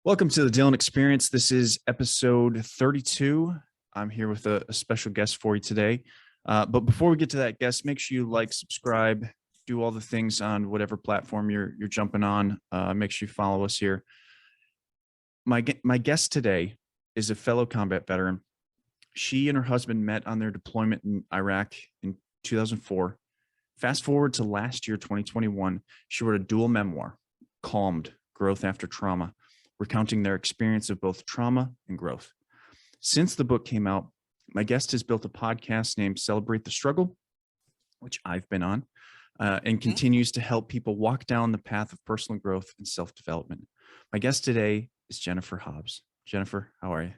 Welcome to the Dylan Experience. This is episode 32. I'm here with a special guest for you today. But before we get to that guest, make sure you like, subscribe, do all the things on whatever platform you're jumping on. Make sure you follow us here. My guest today is a fellow combat veteran. She and her husband met on their deployment in Iraq in 2004. Fast forward to last year, 2021, she wrote a dual memoir, Calmed: Growth After Trauma, recounting their experience of both trauma and growth. Since the book came out, my guest has built a podcast named Celebrate the Struggle, which I've been on, and continues to help people walk down the path of personal growth and self-development. My guest today is Jennifer Hobbs. Jennifer, how are you?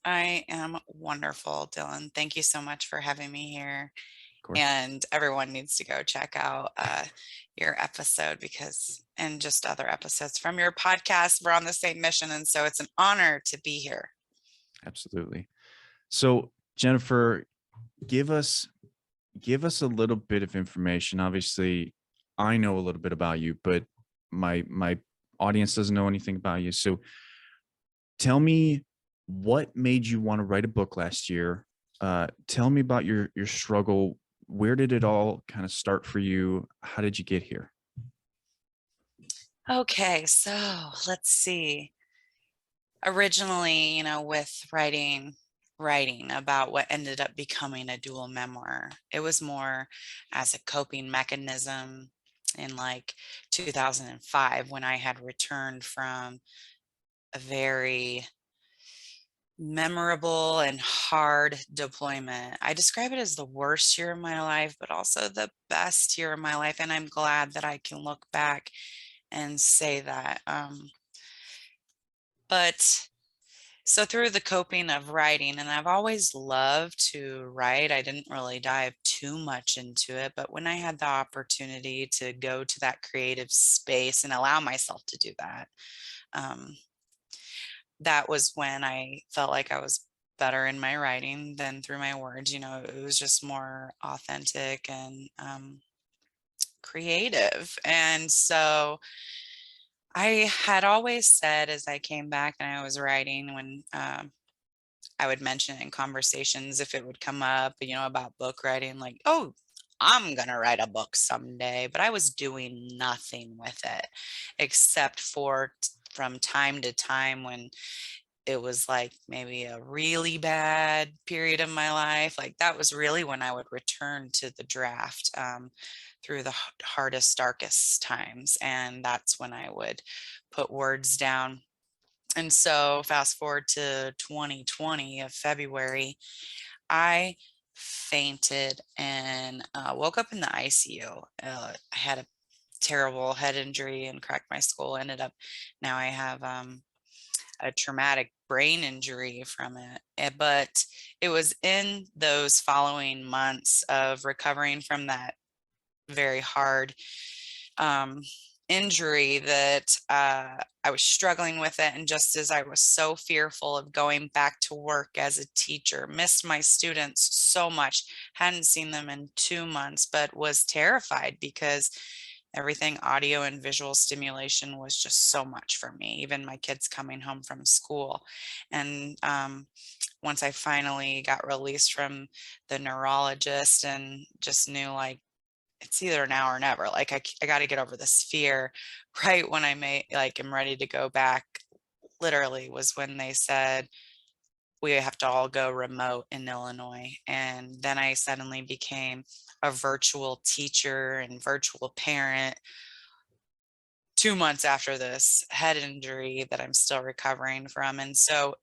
I am wonderful, Dylan. Thank you so much for having me here. Of course. And everyone needs to go check out your episode and just other episodes from your podcast. We're on the same mission. And so it's an honor to be here. Absolutely. So, Jennifer, give us a little bit of information. Obviously, I know a little bit about you, but my audience doesn't know anything about you. So tell me, what made you want to write a book last year? Tell me about your struggle. Where did it all kind of start for you? How did you get here? Okay, so let's see. Originally, with writing about what ended up becoming a dual memoir, it was more as a coping mechanism in like 2005 when I had returned from a very memorable and hard deployment. I describe it as the worst year of my life, but also the best year of my life. And I'm glad that I can look back and say that. But so through the coping of writing, and I've always loved to write, I didn't really dive too much into it. But when I had the opportunity to go to that creative space and allow myself to do that, um, that was when I felt like I was better in my writing than through my words. It was just more authentic and creative. And so I had always said as I came back and I was writing, when I would mention it in conversations if it would come up, about book writing, like, oh, I'm going to write a book someday. But I was doing nothing with it except for from time to time when it was like maybe a really bad period of my life. Like that was really when I would return to the draft through the hardest, darkest times. And that's when I would put words down. And so fast forward to 2020 of February, I fainted and woke up in the ICU. I had a terrible head injury and cracked my skull. Ended up now I have a traumatic brain injury from it. But it was in those following months of recovering from that very hard um, injury that I was struggling with it. And just as I was so fearful of going back to work as a teacher, missed my students so much, hadn't seen them in 2 months, but was terrified because everything audio and visual stimulation was just so much for me, even my kids coming home from school. And once I finally got released from the neurologist and just knew like it's either now or never, like I got to get over this fear, right when I'm ready to go back, literally was when they said we have to all go remote in Illinois. And then I suddenly became a virtual teacher and virtual parent 2 months after this head injury that I'm still recovering from. And so,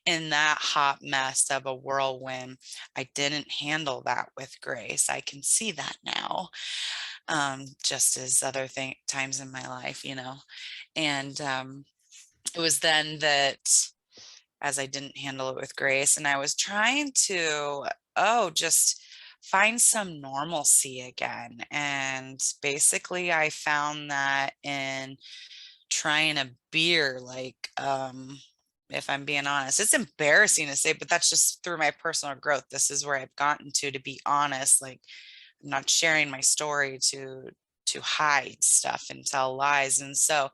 in that hot mess of a whirlwind, I didn't handle that with grace. I can see that now, just as other times in my life. And it was then that as I didn't handle it with grace. And I was trying to, just find some normalcy again. And basically, I found that in trying a beer, like, if I'm being honest, it's embarrassing to say, but that's just through my personal growth. This is where I've gotten to be honest. Like, I'm not sharing my story to to hide stuff and tell lies. And so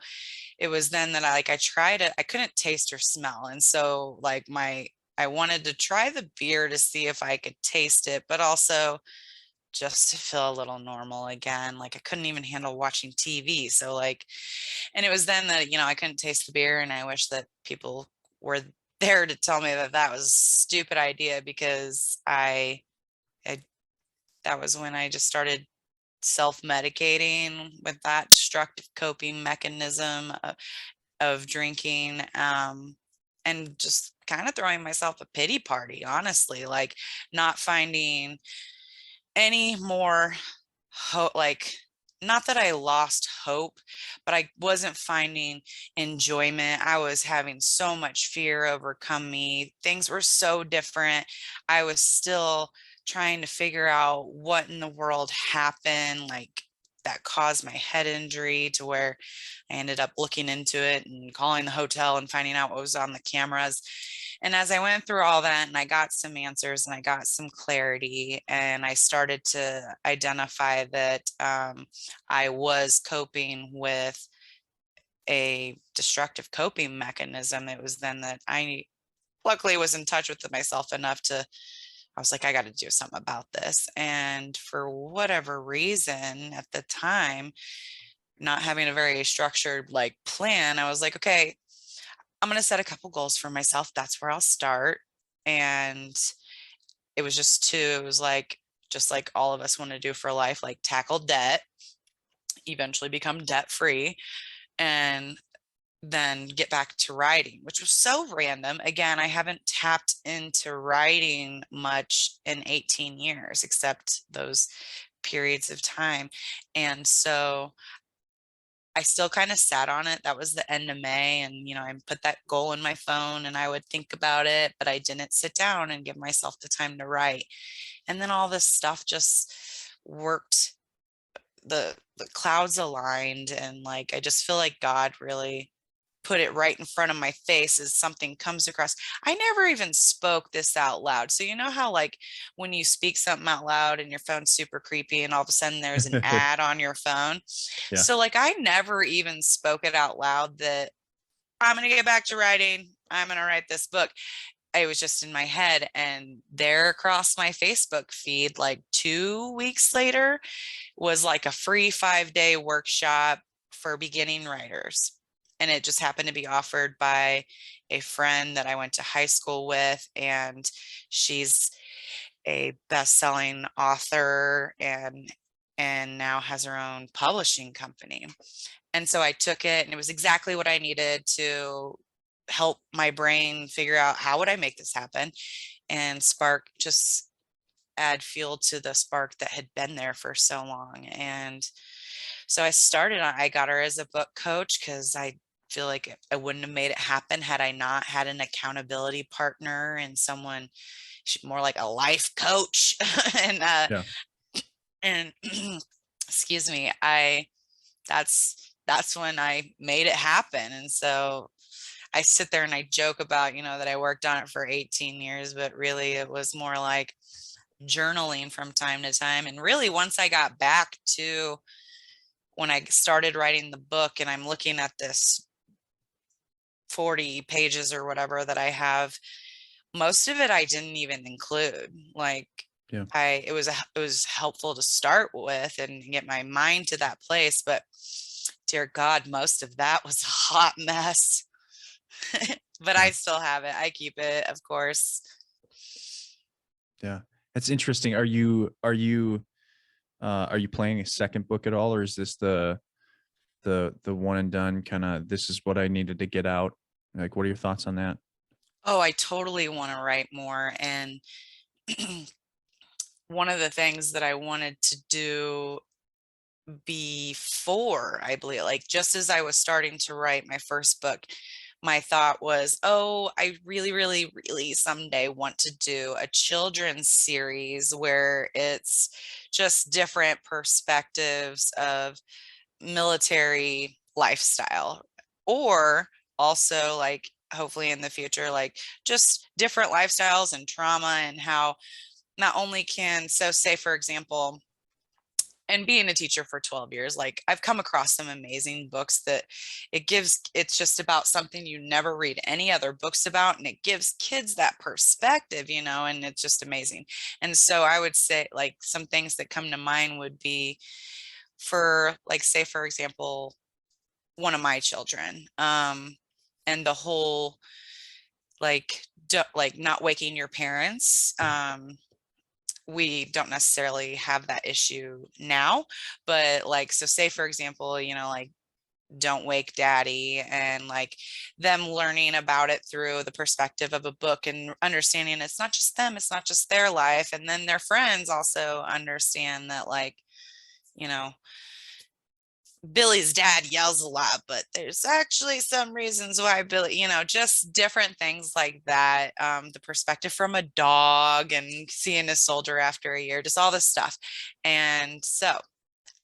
it was then that I tried it. I couldn't taste or smell. And so like I wanted to try the beer to see if I could taste it, but also just to feel a little normal again. Like I couldn't even handle watching TV. So like, and it was then that, I couldn't taste the beer, and I wish that people were there to tell me that that was a stupid idea, because I that was when I just started self-medicating with that destructive coping mechanism of drinking, and just kind of throwing myself a pity party, honestly, like not finding any more hope, like not that I lost hope, but I wasn't finding enjoyment. I was having so much fear overcome me. Things were so different. I was still trying to figure out what in the world happened, like that caused my head injury, to where I ended up looking into it and calling the hotel and finding out what was on the cameras. And as I went through all that and I got some answers and I got some clarity, and I started to identify that I was coping with a destructive coping mechanism, it was then that I luckily was in touch with myself enough to, I was like, I got to do something about this. And for whatever reason at the time, not having a very structured like plan, I was like, okay, I'm going to set a couple goals for myself. That's where I'll start. And it was it was like, just like all of us want to do for life, like tackle debt, eventually become debt free, and then get back to writing, which was so random. Again, I haven't tapped into writing much in 18 years, except those periods of time. And so I still kind of sat on it. That was the end of May. And, I put that goal in my phone and I would think about it, but I didn't sit down and give myself the time to write. And then all this stuff just worked. The clouds aligned, and like, I just feel like God really put it right in front of my face as something comes across. I never even spoke this out loud. So you know how like when you speak something out loud and your phone's super creepy and all of a sudden there's an ad on your phone. Yeah. So like I never even spoke it out loud that I'm going to get back to writing. I'm going to write this book. I was just in my head, and there across my Facebook feed, like 2 weeks later, was like a free 5-day workshop for beginning writers. And it just happened to be offered by a friend that I went to high school with. And she's a best-selling author and now has her own publishing company. And so I took it, and it was exactly what I needed to help my brain figure out how would I make this happen, and spark, just add fuel to the spark that had been there for so long. And so I got her as a book coach, because I feel like I wouldn't have made it happen had I not had an accountability partner and someone more like a life coach. and Yeah. and excuse me, that's when I made it happen. And so I sit there and I joke about, that I worked on it for 18 years, but really it was more like journaling from time to time. And really, once I got back to when I started writing the book, and I'm looking at this 40 pages or whatever that I have, most of it I didn't even include. Like Yeah. it was helpful to start with and get my mind to that place, but dear God, most of that was a hot mess. But Yeah. I still have it. I keep it, of course. Yeah. That's interesting. Are you planning a second book at all, or is this the one and done kind of, this is what I needed to get out? Like, what are your thoughts on that? Oh, I totally want to write more. And one of the things that I wanted to do before, I believe, like just as I was starting to write my first book, my thought was, oh, I really, really, really someday want to do a children's series where it's just different perspectives of military lifestyle, or also like hopefully in the future, like just different lifestyles and trauma, and how not only can, so say for example, and being a teacher for 12 years, like I've come across some amazing books that it's just about something you never read any other books about. And it gives kids that perspective, and it's just amazing. And so I would say like some things that come to mind would be for like, say, for example, one of my children, and the whole like, like not waking your parents. We don't necessarily have that issue now, but like, so say for example, like don't wake daddy, and like them learning about it through the perspective of a book and understanding it's not just them, it's not just their life, and then their friends also understand that, like, you know Billy's dad yells a lot, but there's actually some reasons why Billy, just different things like that. The perspective from a dog and seeing a soldier after a year, just all this stuff. And so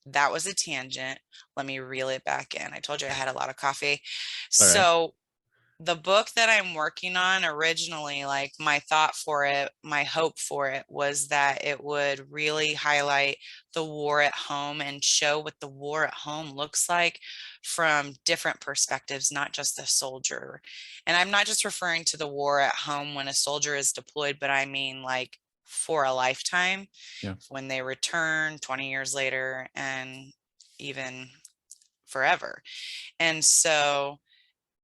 that was a tangent. Let me reel it back in. I told you I had a lot of coffee. All right. So the book that I'm working on originally, like my thought for it, my hope for it was that it would really highlight the war at home and show what the war at home looks like from different perspectives, not just the soldier. And I'm not just referring to the war at home when a soldier is deployed, but I mean like for a lifetime, Yeah. when they return 20 years later and even forever. And so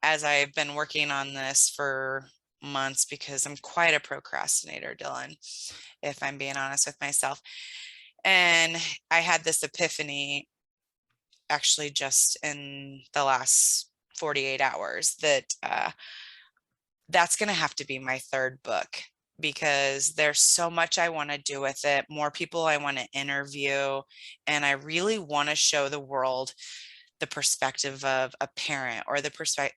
as I've been working on this for months, because I'm quite a procrastinator, Dylan, if I'm being honest with myself. And I had this epiphany actually just in the last 48 hours that that's going to have to be my third book, because there's so much I want to do with it, more people I want to interview, and I really want to show the world the perspective of a parent, or the perspective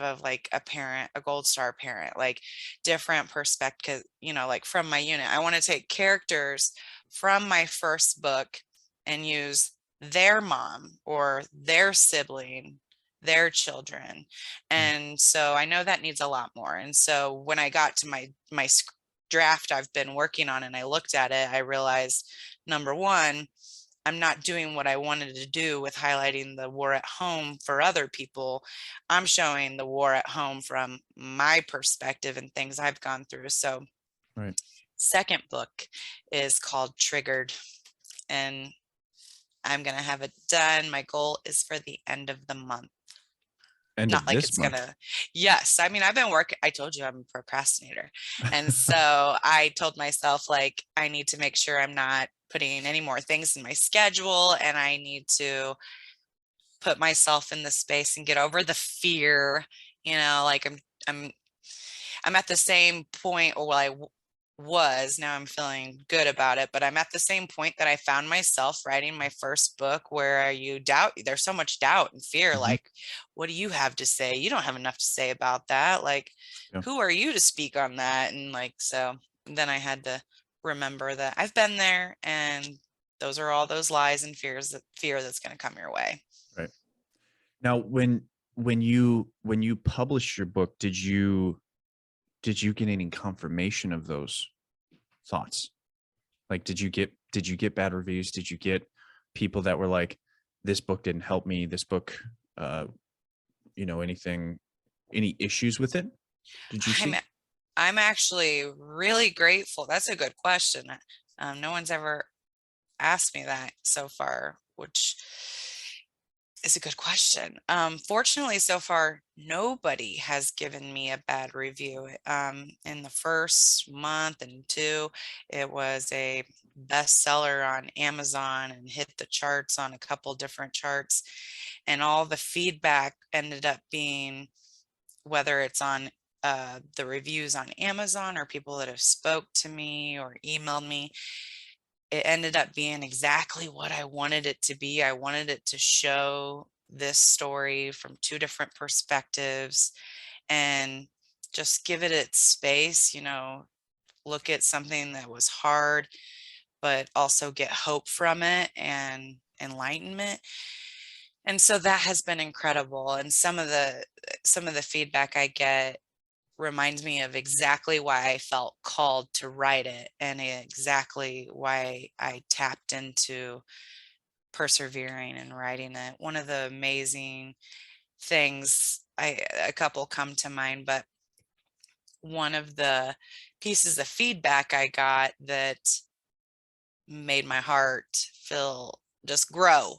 of like a parent, a gold star parent, like different perspective, like from my unit. I want to take characters from my first book and use their mom or their sibling, their children. And so I know that needs a lot more. And so when I got to my draft I've been working on and I looked at it, I realized, number one, I'm not doing what I wanted to do with highlighting the war at home for other people. I'm showing the war at home from my perspective and things I've gone through. So, Right. second book is called Triggered, and I'm going to have it done. My goal is for the end of the month. End Not of like this it's month. gonna, yes. I mean, I've been working, I told you I'm a procrastinator. And so I told myself, like, I need to make sure I'm not putting any more things in my schedule, and I need to put myself in the space and get over the fear, like I'm I'm at the same point, or was, now I'm feeling good about it, but I'm at the same point that I found myself writing my first book, where there's so much doubt and fear. Mhm. Like, what do you have to say? You don't have enough to say about that. Like, Yeah. who are you to speak on that? And like, so then I had to remember that I've been there, and those are all those lies and fear that's going to come your way. Right. Now, when you published your book, did you get any confirmation of those thoughts? Like, did you get bad reviews? Did you get people that were like, this book didn't help me, this book, uh, any issues with it? Did you I'm see? I'm actually really grateful. That's a good question. No one's ever asked me that so far, which is a good question. Fortunately, so far, nobody has given me a bad review. In the first month and two, it was a bestseller on Amazon and hit the charts on a couple different charts. And all the feedback ended up being, whether it's on the reviews on Amazon or people that have spoke to me or emailed me, it ended up being exactly what I wanted it to be. I wanted it to show this story from two different perspectives and just give it its space, look at something that was hard, but also get hope from it and enlightenment. And so that has been incredible. And some of the feedback I get reminds me of exactly why I felt called to write it and exactly why I tapped into persevering and writing it. One of the amazing things, a couple come to mind, but one of the pieces of feedback I got that made my heart feel just grow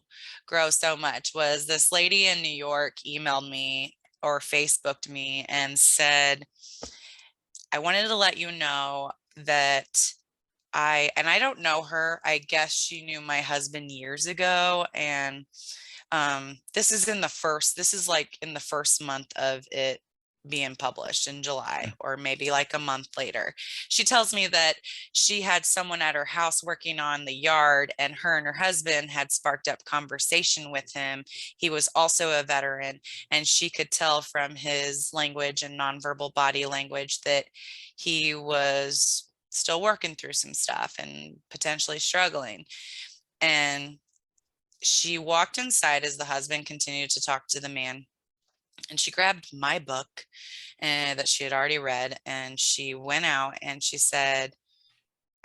so much was this lady in New York emailed me or Facebooked me and said, I wanted to let you know that I don't know her. I guess she knew my husband years ago. And this is like in the first month of it being published in July, or maybe like a month later. She tells me that she had someone at her house working on the yard, and her husband had sparked up conversation with him. He was also a veteran, and she could tell from his language and nonverbal body language that he was still working through some stuff and potentially struggling. And she walked inside as the husband continued to talk to the man, and she grabbed my book that she had already read, and she went out and she said,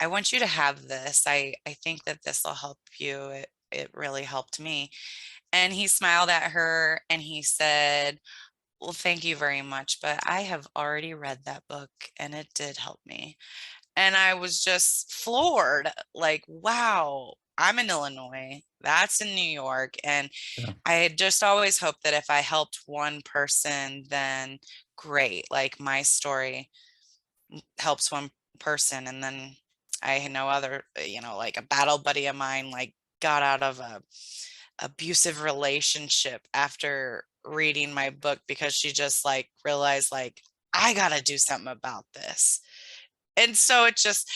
I want you to have this. I think that this will help you. It really helped me. And he smiled at her and he said, well, thank you very much, but I have already read that book and it did help me. And I was just floored, like, wow, I'm in Illinois, that's in New York. And Yeah. I had just always hoped that if I helped one person, then great. Like my story helps one person. And then I know other, like a battle buddy of mine, like got out of a abusive relationship after reading my book because she just like realized like, I gotta do something about this. And so it's just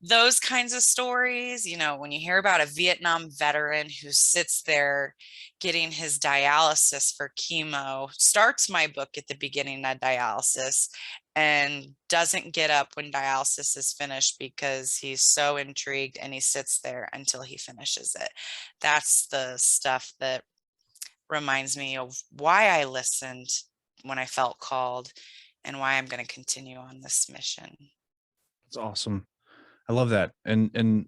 those kinds of stories, when you hear about a Vietnam veteran who sits there getting his dialysis for chemo, starts my book at the beginning of dialysis and doesn't get up when dialysis is finished because he's so intrigued and he sits there until he finishes it. That's the stuff that reminds me of why I listened when I felt called and why I'm going to continue on this mission. It's awesome. I love that. And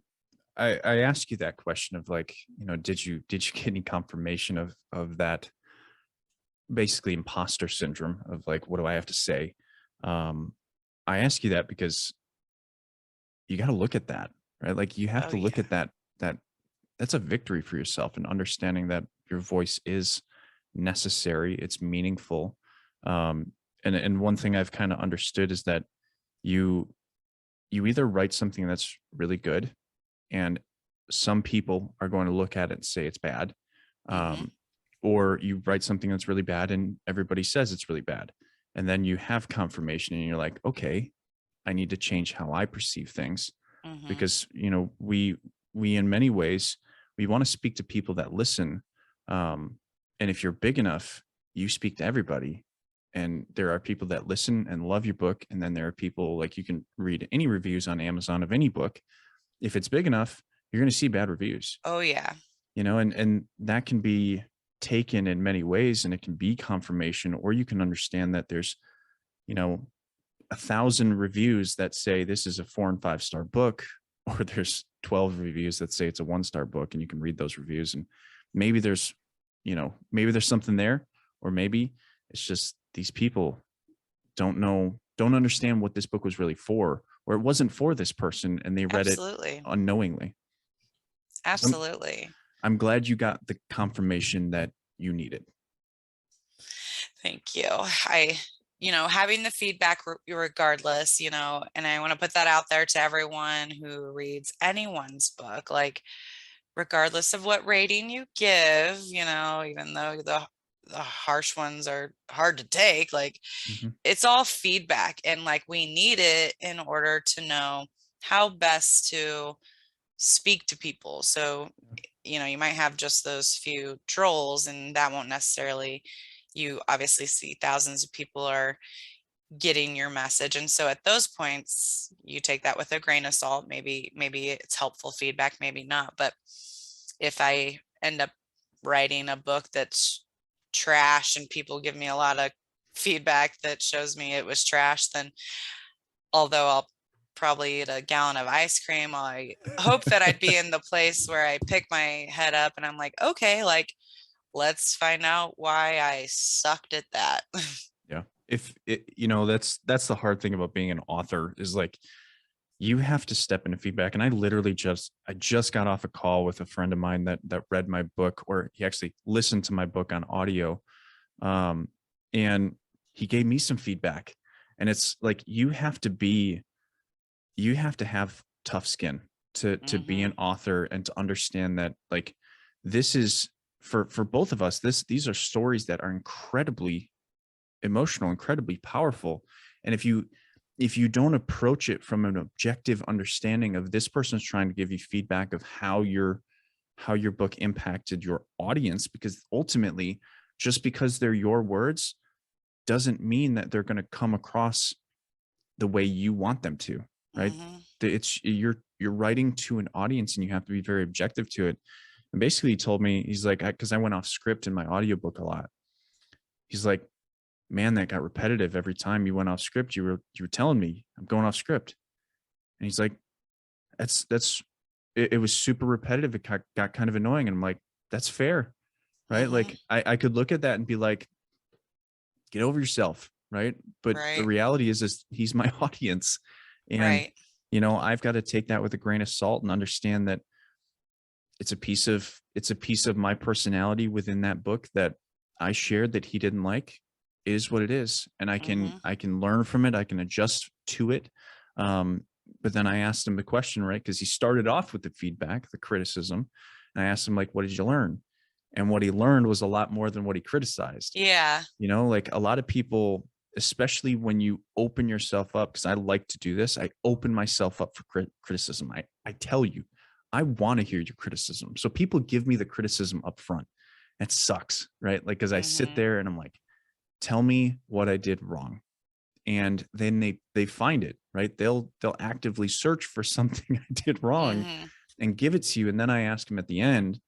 I ask you that question of like, did you get any confirmation of that basically imposter syndrome of like, what do I have to say? Um, I ask you that because you got to look at that, right? Like you have Oh, to look yeah. at that that's a victory for yourself and understanding that your voice is necessary, it's meaningful. And one thing I've kind of understood is that you you either write something that's really good and some people are going to look at it and say it's bad, Hmm. um, or you write something that's really bad and everybody says it's really bad, and then you have confirmation and you're like, okay, I need to change how I perceive things. Hmm. Because we in many ways we want to speak to people that listen, and if you're big enough, you speak to everybody, and there are people that listen and love your book, and then there are people, like, you can read any reviews on Amazon of any book. If it's big enough, you're going to see bad reviews, Oh, yeah. and that can be taken in many ways, and it can be confirmation, or you can understand that there's, you know 1,000 reviews that say this is a 4 and 5 star book, or there's 12 reviews that say it's a 1 star book, and you can read those reviews, and maybe there's something there, or maybe it's just these people don't understand what this book was really for, or it wasn't for this person and they read it Absolutely. unknowingly. So Absolutely. I'm glad you got the confirmation that you needed. Thank you. Having the feedback regardless, and I want to put that out there to everyone who reads anyone's book, like, regardless of what rating you give, even though the harsh ones are hard to take, like, Mhm. it's all feedback, and like we need it in order to know how best to speak to people. So, you might have just those few trolls, and that won't necessarily, you obviously see thousands of people are getting your message. And so at those points, you take that with a grain of salt. Maybe it's helpful feedback, maybe not. But if I end up writing a book that's trash and people give me a lot of feedback that shows me it was trash, then although I'll probably eat a gallon of ice cream, I hope that I'd be in the place where I pick my head up and I'm like, okay, like, let's find out why I sucked at that. Yeah. If it, that's the hard thing about being an author is like, you have to step into feedback. And I just got off a call with a friend of mine that read my book, or he actually listened to my book on audio. Um, and he gave me some feedback. And it's like, you have to have tough skin to be an Hmm. author and to understand that, like, this is for both of us, these are stories that are incredibly emotional, incredibly powerful. And if you don't approach it from an objective understanding of, this person's trying to give you feedback of how your book impacted your audience, because ultimately, just because they're your words doesn't mean that they're going to come across the way you want them to, right? Hmm. It's you're writing to an audience, and you have to be very objective to it. And basically he told me, he's like, because I went off script in my audiobook a lot. He's like, man, that got repetitive every time you went off script. You were telling me I'm going off script. And he's like, that's it was super repetitive. It got kind of annoying. And I'm like, that's fair, right? Hmm. Like I could look at that and be like, get over yourself, right? But the Right. reality is he's my audience. And, Right. I've got to take that with a grain of salt and understand that it's a piece of my personality within that book that I shared that he didn't like. It is what it is. And Hmm. I can learn from it. I can adjust to it. Um, but then I asked him the question, right? Because he started off with the feedback, the criticism. And I asked him, like, what did you learn? And what he learned was a lot more than what he criticized. Yeah. Like, a lot of people, especially when you open yourself up, because I like to do this, I open myself up for criticism. I tell you, I want to hear your criticism. So people give me the criticism up front. It sucks, right? Like, because I sit Hmm. there and I'm like, tell me what I did wrong. And then they find it, right? They'll actively search for something I did wrong Hmm. and give it to you. And then I ask them at the end,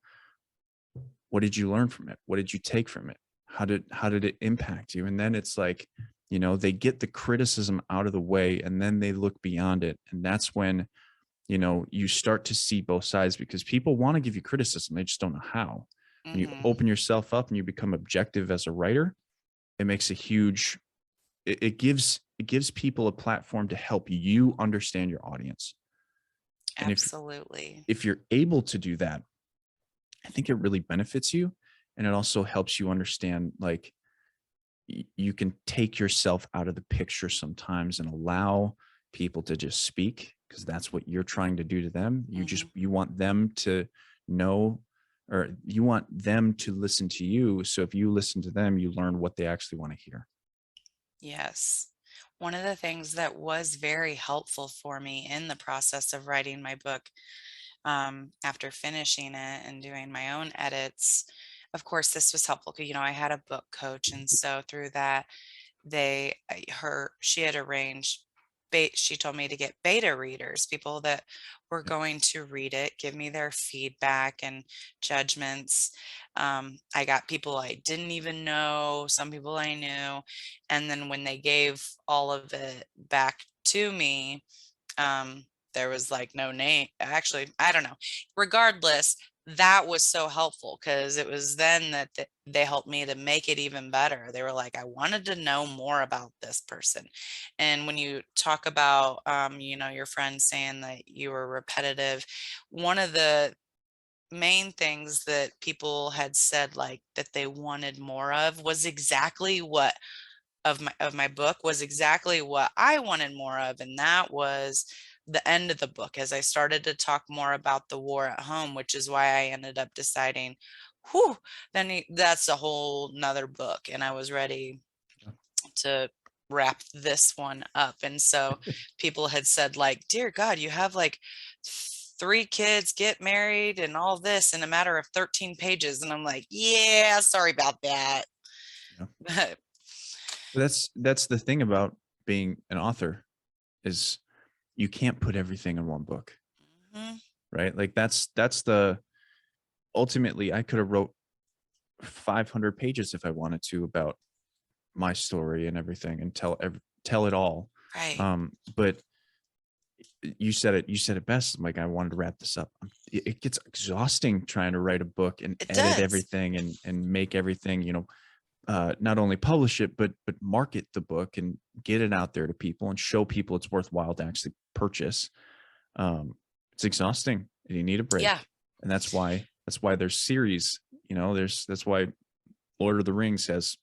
what did you learn from it? What did you take from it? How did it impact you? And then it's like, they get the criticism out of the way, and then they look beyond it. And that's when, you start to see both sides, because people want to give you criticism. They just don't know how. When you Hmm. open yourself up and you become objective as a writer, it makes a huge, it gives people a platform to help you understand your audience. And Absolutely. if you're able to do that, I think it really benefits you. And it also helps you understand, like, you can take yourself out of the picture sometimes and allow people to just speak, because that's what you're trying to do to them. Hmm. You want them to know, or you want them to listen to you. So if you listen to them, you learn what they actually want to hear. Yes. One of the things that was very helpful for me in the process of writing my book, after finishing it and doing my own edits, of course, this was helpful because, I had a book coach. And so through that, she had arranged, she told me to get beta readers, people that were Yep. going to read it, give me their feedback and judgments. I got people I didn't even know, some people I knew. And then when they gave all of it back to me, um, there was like no name. Actually, I don't know. Regardless, that was so helpful because it was then that they helped me to make it even better. They were like, I wanted to know more about this person. And when you talk about, your friend saying that you were repetitive, one of the main things that people had said like that they wanted more of was exactly what of my book was exactly what I wanted more of, and that was the end of the book as I started to talk more about the war at home, which is why I ended up deciding, whew, that's a whole nother book. And I was ready to wrap this one up. And so people had said, like, dear God, you have like three kids, get married, and all this in a matter of 13 pages. And I'm like, yeah, sorry about that. Yeah. But That's the thing about being an author, is you can't put everything in one book, mhm, right? Like, that's the ultimately, I could have wrote 500 pages if I wanted to about my story and everything and tell it all. Right. But you said it best. Like, I wanted to wrap this up. It gets exhausting trying to write a book and It edit does. everything and make everything, not only publish it, but market the book and get it out there to people and show people it's worthwhile to actually purchase. It's exhausting and you need a Yeah. break. And that's why there's series, that's why Lord of the Rings has,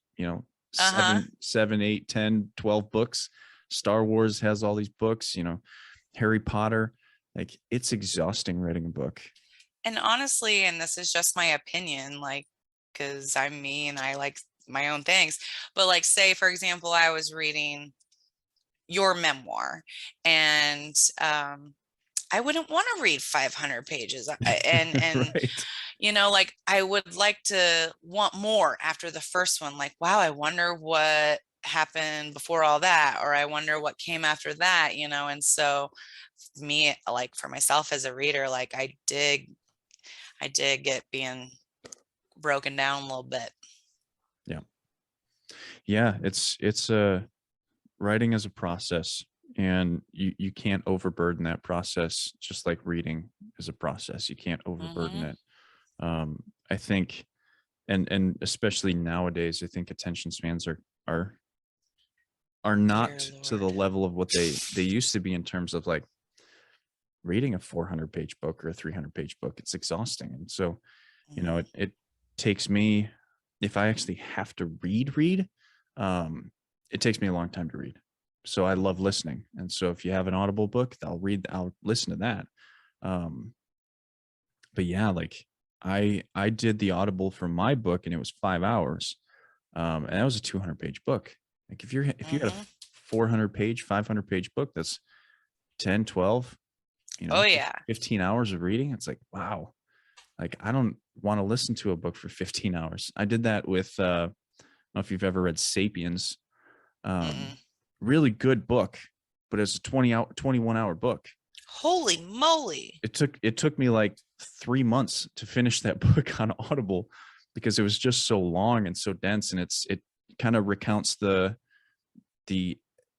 Uh-huh. 7, 8, 10, 12 books. Star Wars has all these books, Harry Potter. Like, it's exhausting writing a book. And honestly, and this is just my opinion, like, because I'm me and I like my own things. But like, say, for example, I was reading your memoir and I wouldn't want to read 500 pages. And Right. like I would like to want more after the first one. Like, wow, I wonder what happened before all that, or I wonder what came after that, and so me, like for myself as a reader, like I did get being broken down a little bit. Yeah. Yeah. It's writing is a process, and you can't overburden that process, just like reading is a process. You can't overburden Hmm. it. I think, and especially nowadays, I think attention spans are are Dear not to the Lord. level of what they used to be, in terms of like reading a 400-page book or a 300-page book. It's exhausting. And so, Hmm. it takes me, if I actually have to read, um, it takes me a long time to read. So I love listening. And so if you have an Audible book, I'll listen to that. Um, but yeah, like, I did the Audible for my book, and it was 5 hours. And that was a 200-page book. Like, if you got a Hmm. 400-page, 500-page book, that's 10, 12, Oh yeah. 15 hours of reading. It's like, wow. Like, I don't want to listen to a book for 15 hours. I did that with, I don't know if you've ever read Sapiens. Um, Mm-mm. Really good book, but it's a 21-hour book. Holy moly. It took me like 3 months to finish that book on Audible, because it was just so long and so dense. And it kind of recounts the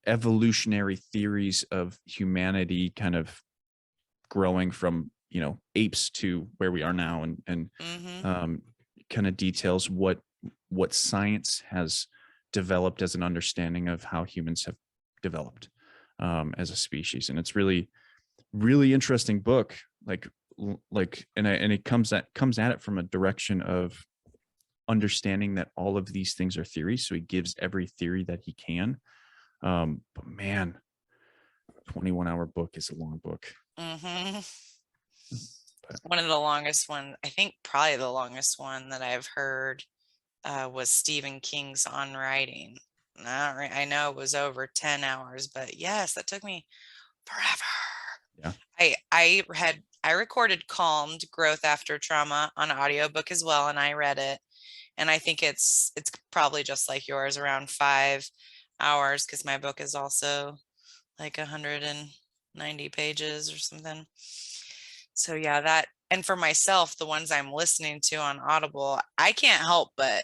evolutionary theories of humanity, kind of growing from, apes to where we are now, and Hmm. um, kind of details what science has developed as an understanding of how humans have developed, as a species. And it's really, really interesting book. And it comes at it from a direction of understanding that all of these things are theories. So he gives every theory that he can. But man, 21-hour book is a long book. Hmm. But One of the longest one, I think probably the longest one that I've heard was Stephen King's On Writing. I know it was over 10 hours, but yes, that took me forever. yeah. I recorded Calmed Growth After Trauma on audiobook as well, and I read it. And I think it's probably just like yours, around 5 hours, because my book is also like 190 pages or something. So yeah, that, and for myself, the ones I'm listening to on Audible, I can't help but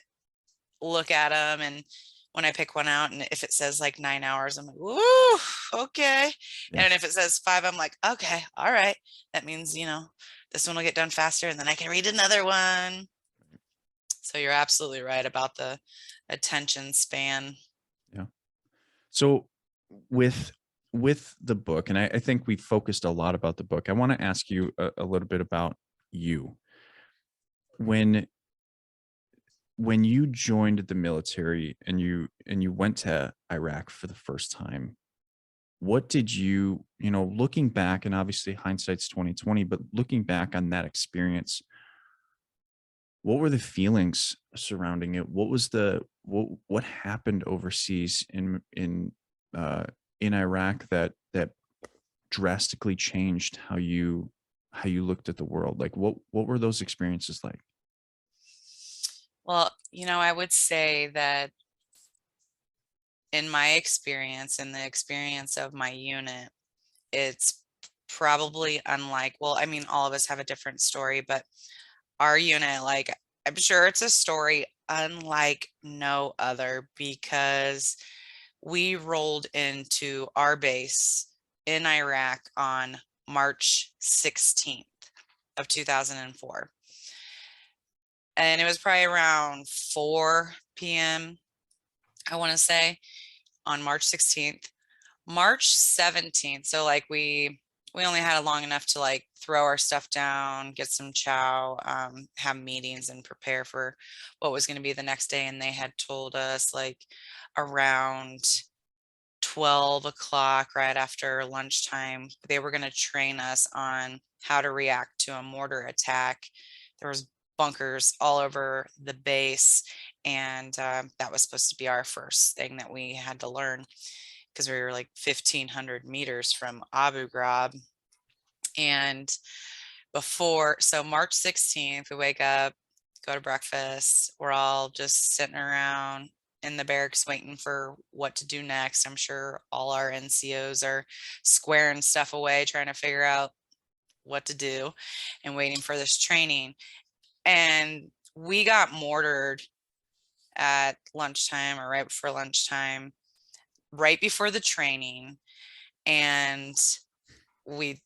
look at them. And when I pick one out, and if it says like 9 hours, I'm like, woo, okay. Yeah. And if it says 5, I'm like, okay, all right. That means, this one will get done faster and then I can read another one. So you're absolutely right about the attention span. Yeah. So with the book, and I think we focused a lot about the book. I want to ask you a little bit about you. When you joined the military, and you went to Iraq for the first time, what did looking back, and obviously hindsight's 2020, but looking back on that experience, what were the feelings surrounding it? What happened overseas in Iraq that drastically changed how you looked at the world? Like, what were those experiences like? Well, I would say that in my experience, in the experience of my unit, it's probably unlike, well, I mean, all of us have a different story, but our unit, like, I'm sure it's a story unlike no other because we rolled into our base in Iraq on March 16th of 2004. And it was probably around 4 p.m., I want to say, on March 16th. March 17th, so like we only had long enough to like throw our stuff down, get some chow, have meetings and prepare for what was going to be the next day. And they had told us like around 12 o'clock, right after lunchtime, they were going to train us on how to react to a mortar attack. There was bunkers all over the base, and that was supposed to be our first thing that we had to learn because we were like 1,500 meters from Abu Ghraib. And so March 16th, we wake up, go to breakfast. We're all just sitting around in the barracks waiting for what to do next. I'm sure all our NCOs are squaring stuff away, trying to figure out what to do and waiting for this training. And we got mortared at lunchtime or right before lunchtime, right before the training. And we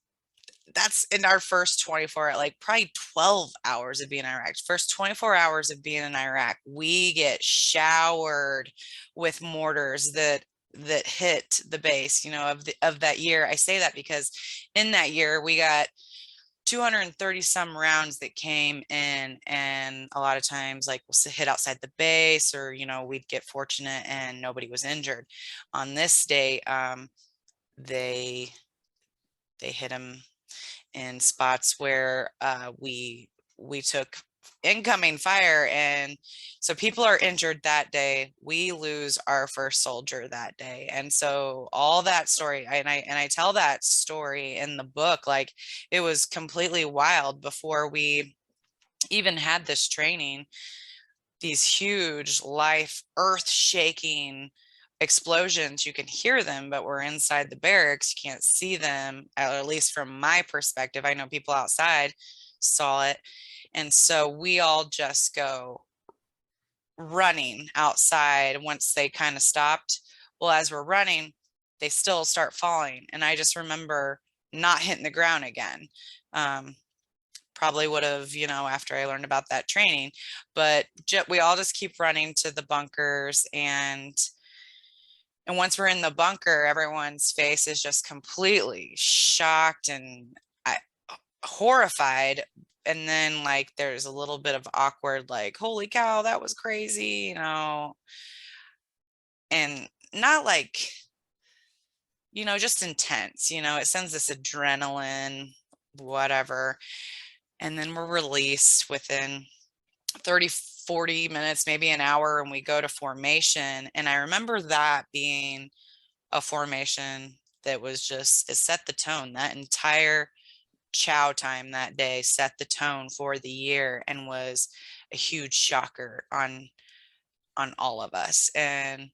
that's in our first 24, like probably 12 hours of being in Iraq. First 24 hours of being in Iraq, we get showered with mortars that hit the base, of that year. I say that because in that year we got 230 some rounds that came in, and a lot of times like we'll hit outside the base, or we'd get fortunate and nobody was injured. On this day, they hit them in spots where we took incoming fire, and so people are injured that day. We lose our first soldier that day. And so all that story, and I tell that story in the book, like it was completely wild before we even had this training. These huge life earth shaking explosions, you can hear them, but we're inside the barracks, you can't see them, at least from my perspective. I know people outside saw it. And so we all just go running outside once they kind of stopped. Well, as we're running, they still start falling, and I just remember not hitting the ground again. Probably would have, after I learned about that training, but we all just keep running to the bunkers. And once we're in the bunker, everyone's face is just completely shocked and horrified. And then like there's a little bit of awkward, like, holy cow, that was crazy, and not like, just intense, it sends this adrenaline, whatever. And then we're released within 30, 40 minutes, maybe an hour, and we go to formation. And I remember that being a formation that was just, it set the tone. That entire chow time that day set the tone for the year and was a huge shocker on all of us. And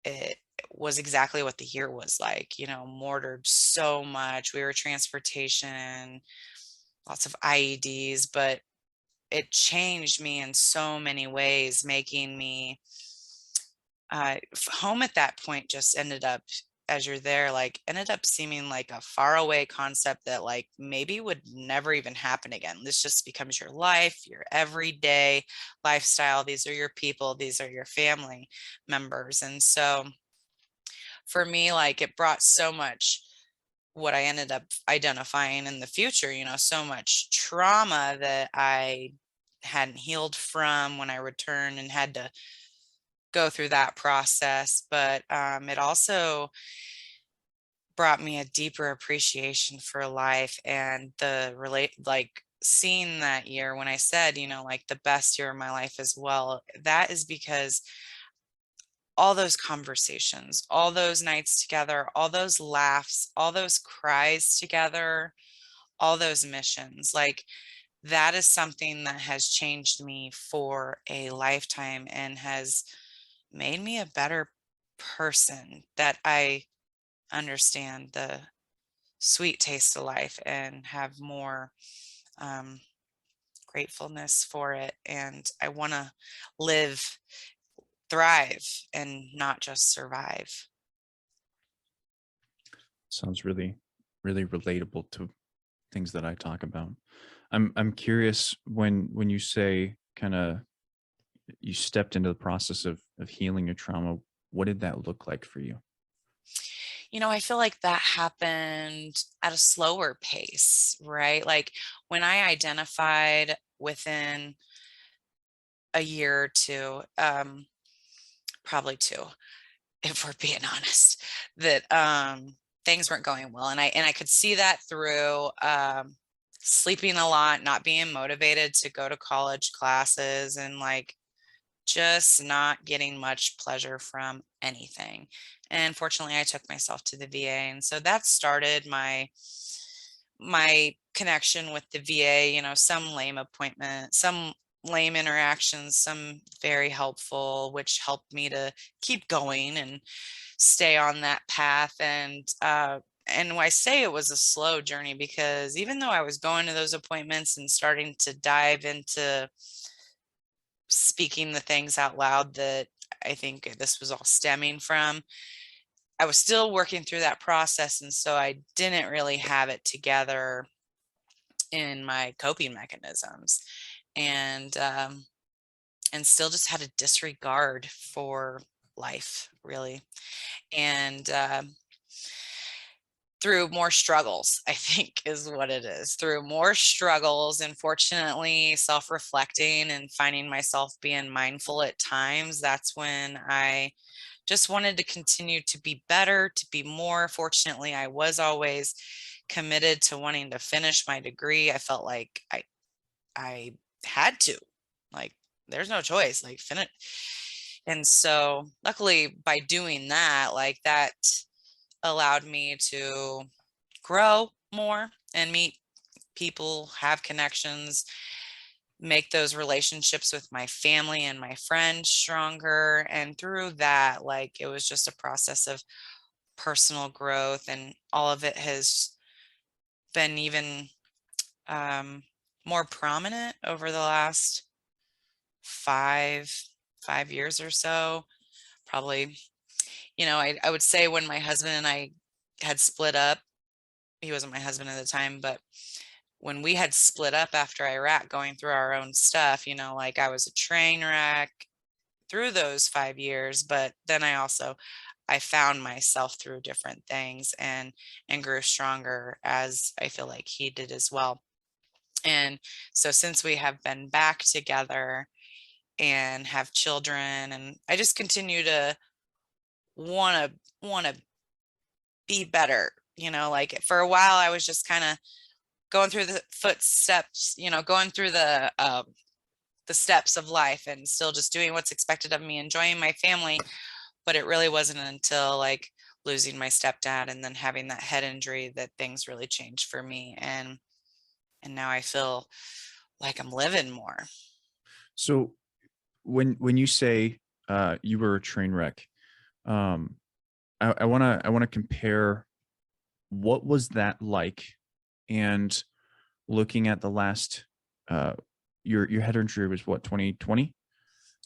it was exactly what the year was like, mortared so much. We were transportation, lots of IEDs, but it changed me in so many ways, making me home at that point just ended up, as you're there, like ended up seeming like a faraway concept that like maybe would never even happen again. This just becomes your life, your everyday lifestyle. These are your people, these are your family members. And so for me, like it brought so much what I ended up identifying in the future, so much trauma that I hadn't healed from when I returned and had to go through that process. But it also brought me a deeper appreciation for life and like seeing that year when I said, like the best year of my life as well. That is because all those conversations, all those nights together, all those laughs, all those cries together, all those missions, like that is something that has changed me for a lifetime and has made me a better person, that I understand the sweet taste of life and have more gratefulness for it. And I want to live, thrive, and not just survive. Sounds really, really relatable to things that I talk about. I'm curious when you say kind of you stepped into the process of healing your trauma, what did that look like for you? I feel like that happened at a slower pace, right? Like when I identified within a year or two, probably two, if we're being honest, that things weren't going well. And I could see that through sleeping a lot, not being motivated to go to college classes, and like just not getting much pleasure from anything. And fortunately, I took myself to the VA. And so that started my connection with the VA, some lame appointment, some lame interactions, some very helpful, which helped me to keep going and stay on that path. And I say it was a slow journey because even though I was going to those appointments and starting to dive into speaking the things out loud that I think this was all stemming from, I was still working through that process. And so I didn't really have it together in my coping mechanisms, and and still just had a disregard for life, really. And through more struggles, I think is what it is. Through more struggles, and fortunately, self reflecting and finding myself being mindful at times, that's when I just wanted to continue to be better, to be more. Fortunately, I was always committed to wanting to finish my degree. I felt like I had to, like, there's no choice, like, finish. And so, luckily, by doing that, like, that allowed me to grow more and meet people, have connections, make those relationships with my family and my friends stronger. And through that, like, it was just a process of personal growth, and all of it has been even um, more prominent over the last five 5 years or so. Probably, I would say when my husband and I had split up, he wasn't my husband at the time, but when we had split up after Iraq, going through our own stuff, like, I was a train wreck through those 5 years. But then I found myself through different things, and grew stronger, as I feel like he did as well. And so since we have been back together and have children, and I just continue to want to be better. Like, for a while I was just kind of going through the footsteps, going through the steps of life, and still just doing what's expected of me, enjoying my family. But it really wasn't until, like, losing my stepdad and then having that head injury that things really changed for me. And now I feel like I'm living more. So when you say you were a train wreck, um, I wanna compare what was that like, and looking at the last your head injury was what, 2020,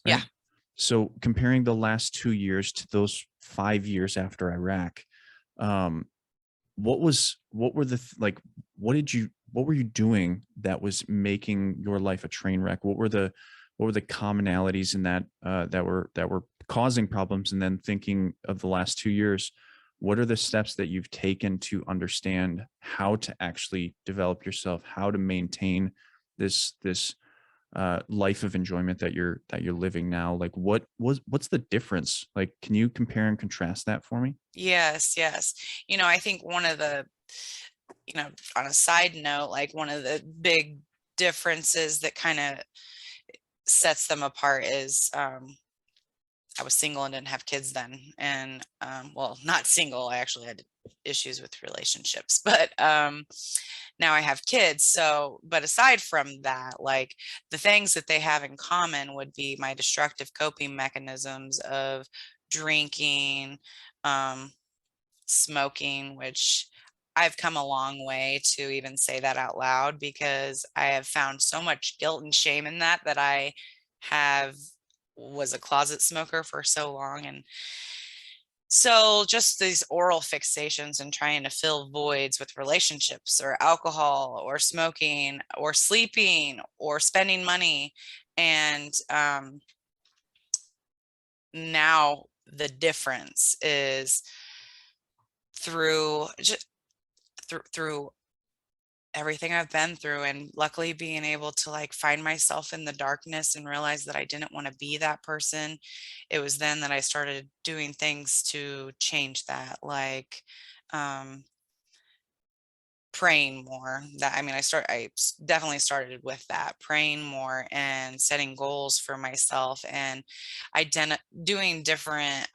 Yeah. right? So comparing the last 2 years to those 5 years after Iraq, um, what were like what were you doing that was making your life a train wreck? What were the commonalities in that that were causing problems? And then thinking of the last 2 years, what are the steps that you've taken to understand how to actually develop yourself, how to maintain this life of enjoyment that you're living now? Like, what's the difference? Like, can you compare and contrast that for me? Yes, yes. I think one of the, on a side note, like, one of the big differences that kind of sets them apart is, I was single and didn't have kids then. And well, not single, I actually had issues with relationships, but now I have kids. So, but aside from that, like, the things that they have in common would be my destructive coping mechanisms of drinking, um, smoking, which I've come a long way to even say that out loud, because I have found so much guilt and shame in that, that I have was a closet smoker for so long. And so just these oral fixations and trying to fill voids with relationships or alcohol or smoking or sleeping or spending money. And now the difference is through just through everything I've been through, and luckily being able to like find myself in the darkness and realize that I didn't want to be that person. It was then that I started doing things to change that, like um praying more. That, I mean, definitely started with that, praying more and setting goals for myself, and doing different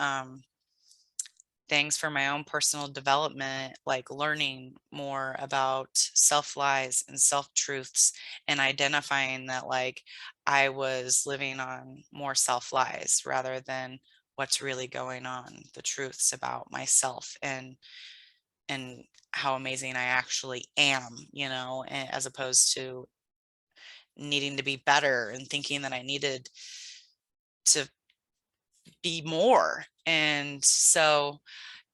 things for my own personal development, like learning more about self lies and self truths, and identifying that like I was living on more self lies rather than what's really going on, the truths about myself, and how amazing I actually am, as opposed to needing to be better and thinking that I needed to be more. And so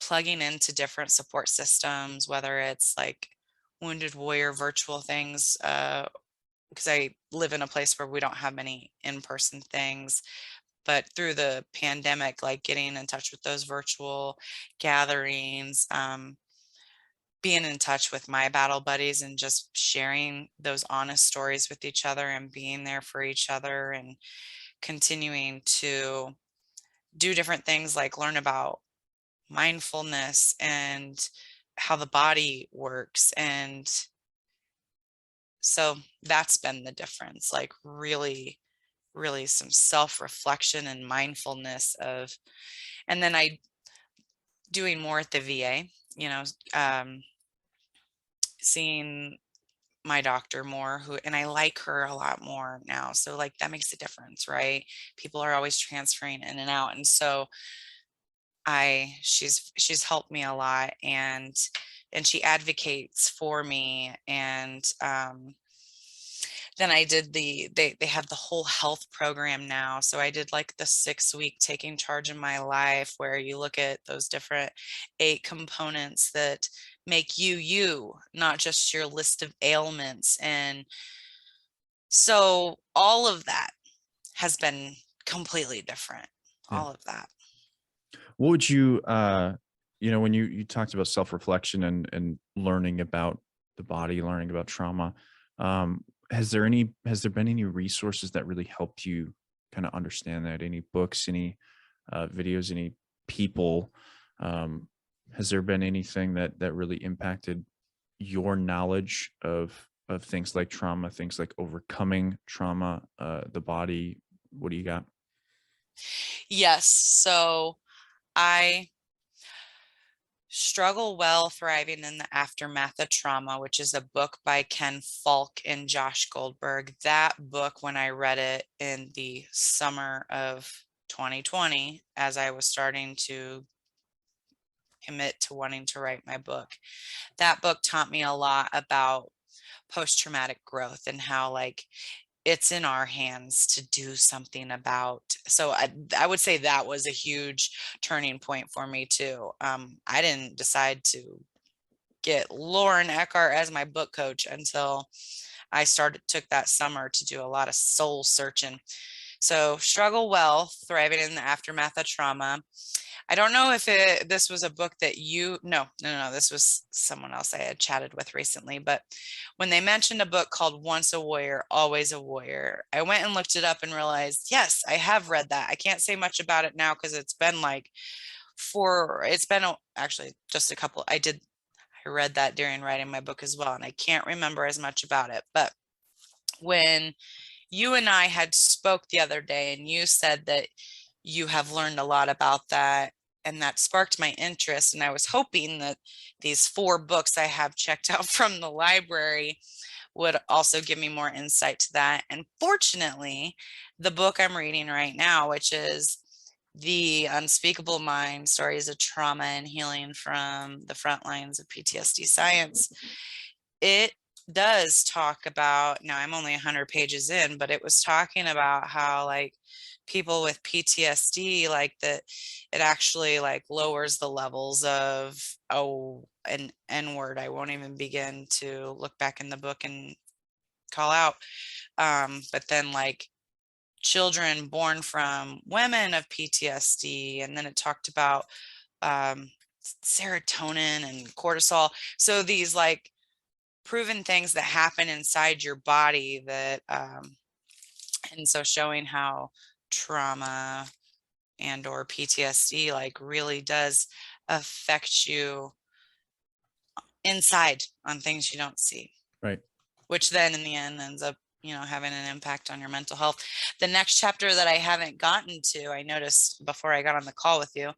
plugging into different support systems, whether it's like Wounded Warrior virtual things, because I live in a place where we don't have many in-person things, but through the pandemic, like getting in touch with those virtual gatherings, being in touch with my battle buddies and just sharing those honest stories with each other and being there for each other, and continuing to do different things like learn about mindfulness and how the body works. And so that's been the difference, like really, really some self-reflection and mindfulness of, and then I doing more at the VA, um, seeing my doctor more, who, and I like her a lot more now. So like that makes a difference, right? People are always transferring in and out. And so she's helped me a lot, and she advocates for me. And then I did they have the whole health program now. So I did like the 6 week taking charge of my life, where you look at those different 8 components that make you you, not just your list of ailments. And so all of that has been completely different. Yeah. All of that. What would you, when you talked about self-reflection and learning about the body, learning about trauma, has there been any resources that really helped you kind of understand that? Any books, any videos, any people? Has there been anything that really impacted your knowledge of things like trauma, things like overcoming trauma, the body? What do you got? Yes. So I Struggle Well, Thriving in the Aftermath of Trauma, which is a book by Ken Falk and Josh Goldberg. That book, when I read it in the summer of 2020, as I was starting to commit to wanting to write my book, that book taught me a lot about post-traumatic growth and how like it's in our hands to do something about. So I would say that was a huge turning point for me too. I didn't decide to get Lauren Eckhart as my book coach until I took that summer to do a lot of soul searching. So Struggle Well, Thriving in the Aftermath of Trauma. I don't know if this was a book that no, this was someone else I had chatted with recently, but when they mentioned a book called Once a Warrior, Always a Warrior, I went and looked it up and realized, yes, I have read that. I can't say much about it now because it's been like actually just a couple. I read that during writing my book as well, and I can't remember as much about it. But when you and I had spoke the other day, and you said that you have learned a lot about that, and that sparked my interest. And I was hoping that these 4 books I have checked out from the library would also give me more insight to that. And fortunately, the book I'm reading right now, which is The Unspeakable Mind, Stories of Trauma and Healing from the Front Lines of PTSD Science, it does talk about, now I'm only 100 pages in, but it was talking about how like people with PTSD, like that it actually like lowers the levels of, oh, an N word I won't even begin to look back in the book and call out. But then like children born from women of PTSD, and then it talked about um, serotonin and cortisol. So these like proven things that happen inside your body that, and so showing how trauma and or PTSD like really does affect you inside on things you don't see, Right. which then in the end ends up, having an impact on your mental health. The next chapter that I haven't gotten to, I noticed before I got on the call with you,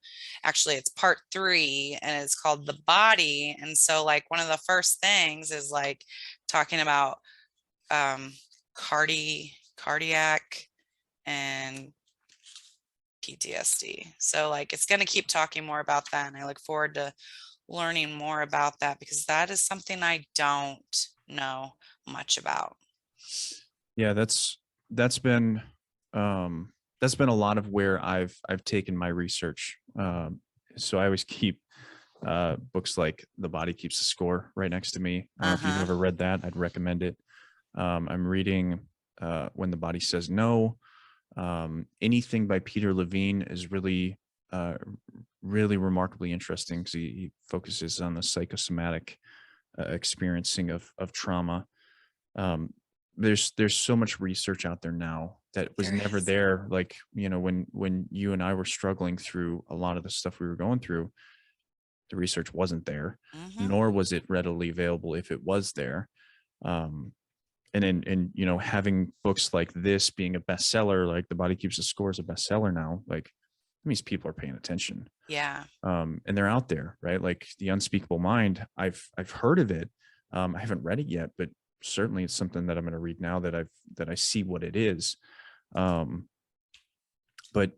actually it's part 3 and it's called The Body. And so like one of the first things is like talking about um cardiac and PTSD. So like it's going to keep talking more about that, and I look forward to learning more about that because that is something I don't know much about. Yeah, that's been um that's been a lot of where I've taken my research. So I always keep books like The Body Keeps the Score right next to me. I don't know if you've Uh-huh. ever read that. I'd recommend it. I'm reading When the Body Says No. Anything by Peter Levine is uh, really remarkably interesting because he focuses on the psychosomatic experiencing of trauma. um, there's so much research out there now that was There never is. there, like, when you and I were struggling through a lot of the stuff we were going through. The research wasn't there, Mm-hmm. nor was it readily available if it was there. um, and having books like this being a bestseller, like The Body Keeps the Score is a bestseller now, like that means people are paying attention. Yeah. And they're out there, right? Like The Unspeakable Mind, I've heard of it. I haven't read it yet, but certainly it's something that I'm going to read now that I see what it is. Um, but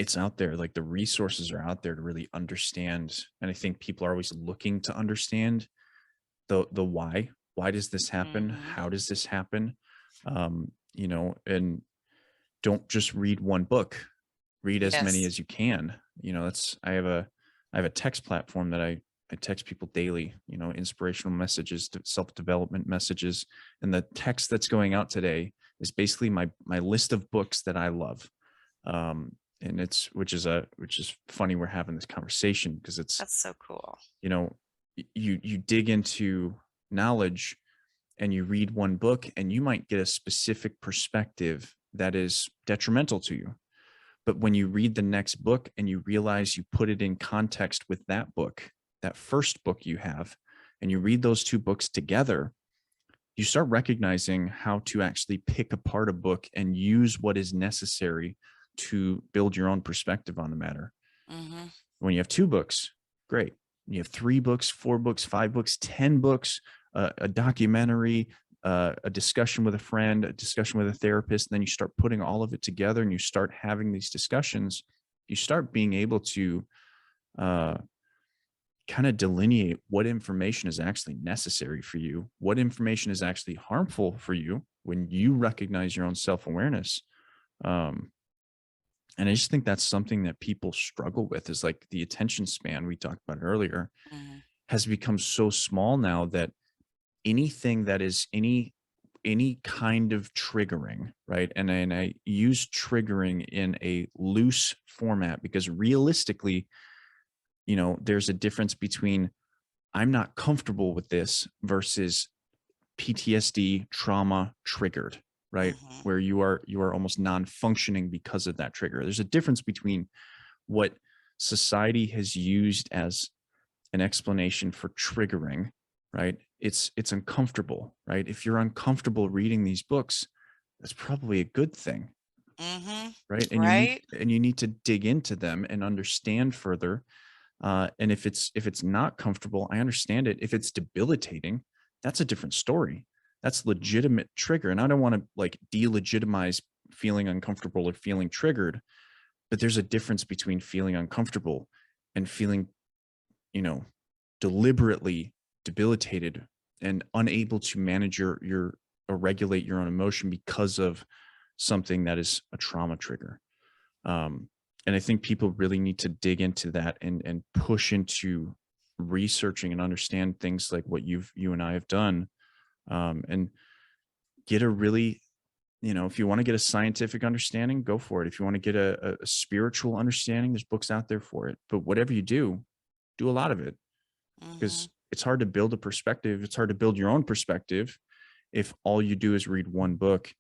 it's out there, like the resources are out there to really understand. And I think people are always looking to understand the why. Why does this happen? Mm-hmm. How does this happen? And don't just read one book. Read as many Yes. as you can. That's I have a text platform that I text people daily, inspirational messages, self-development messages. And the text that's going out today is basically my list of books that I love. And which is funny we're having this conversation because it's, That's so cool. you know, you dig into knowledge and you read one book and you might get a specific perspective that is detrimental to you. But when you read the next book and you realize you put it in context with that book, that first book you have, and you read those two books together, you start recognizing how to actually pick apart a book and use what is necessary to build your own perspective on the matter. Mm-hmm. When you have two books, great. When you have 3 books, 4 books, 5 books, 10 books, a documentary, a discussion with a friend, a discussion with a therapist, and then you start putting all of it together and you start having these discussions, you start being able to uh, kind of delineate what information is actually necessary for you, what information is actually harmful for you when you recognize your own self-awareness. Um, and I just think that's something that people struggle with, is like the attention span we talked about earlier Mm-hmm. has become so small now that anything that is any kind of triggering, right? And I use triggering in a loose format because realistically, there's a difference between I'm not comfortable with this versus PTSD trauma triggered, right? Mm-hmm. Where you are almost non-functioning because of that trigger. There's a difference between what society has used as an explanation for triggering, right? It's uncomfortable, right? If you're uncomfortable reading these books, that's probably a good thing, Mm-hmm. right? And Right. you need to dig into them and understand further. And if it's not comfortable, I understand it. If it's debilitating, that's a different story. That's legitimate trigger. And I don't want to like delegitimize feeling uncomfortable or feeling triggered, but there's a difference between feeling uncomfortable and feeling, you know, deliberately debilitated and unable to manage your or regulate your own emotion because of something that is a trauma trigger. Um, and I think people really need to dig into that and push into researching and understand things like what you and I have done, and get a really, if you want to get a scientific understanding, go for it. If you want to get a spiritual understanding, there's books out there for it. But whatever you do a lot of it, Hmm. because it's hard to build a perspective. It's hard to build your own perspective if all you do is read one book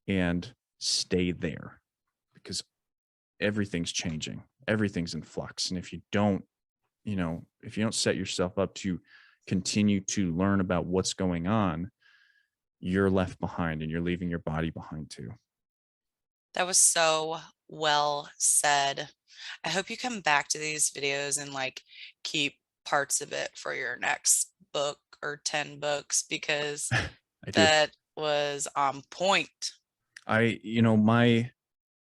and stay there, because everything's changing, everything's in flux. And if you don't set yourself up to continue to learn about what's going on, you're left behind and you're leaving your body behind too. That was so well said. I hope you come back to these videos and like keep parts of it for your next book or 10 books because I do. that was on point.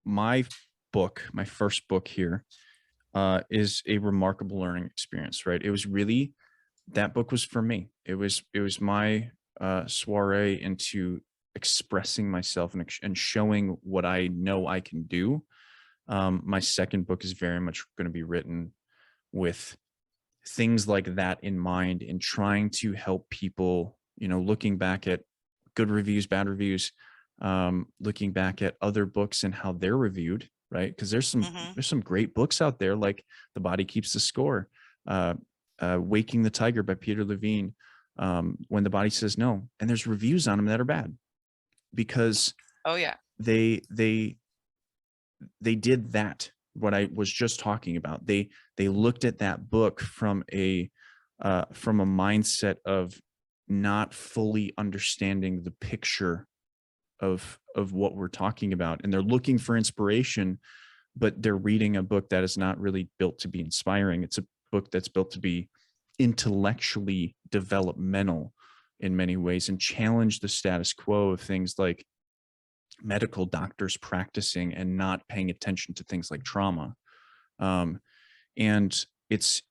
My book, my first book here, is a remarkable learning experience, right? It was really, that book was for me. It was my soiree into expressing myself and showing what I know I can do. My second book is very much going to be written with things like that in mind, and trying to help people, looking back at good reviews, bad reviews, looking back at other books and how they're reviewed, right? Because there's some Hmm. there's some great books out there, like The Body Keeps the Score, uh, Waking the Tiger by Peter Levine, When the Body Says No, and there's reviews on them that are bad because Oh, yeah. they they they did that, what I was just talking about. They looked at that book from a mindset of not fully understanding the picture of what we're talking about, and they're looking for inspiration, but they're reading a book that is not really built to be inspiring. It's a book that's built to be intellectually developmental in many ways and challenge the status quo of things like medical doctors practicing and not paying attention to things like trauma. Um, and it's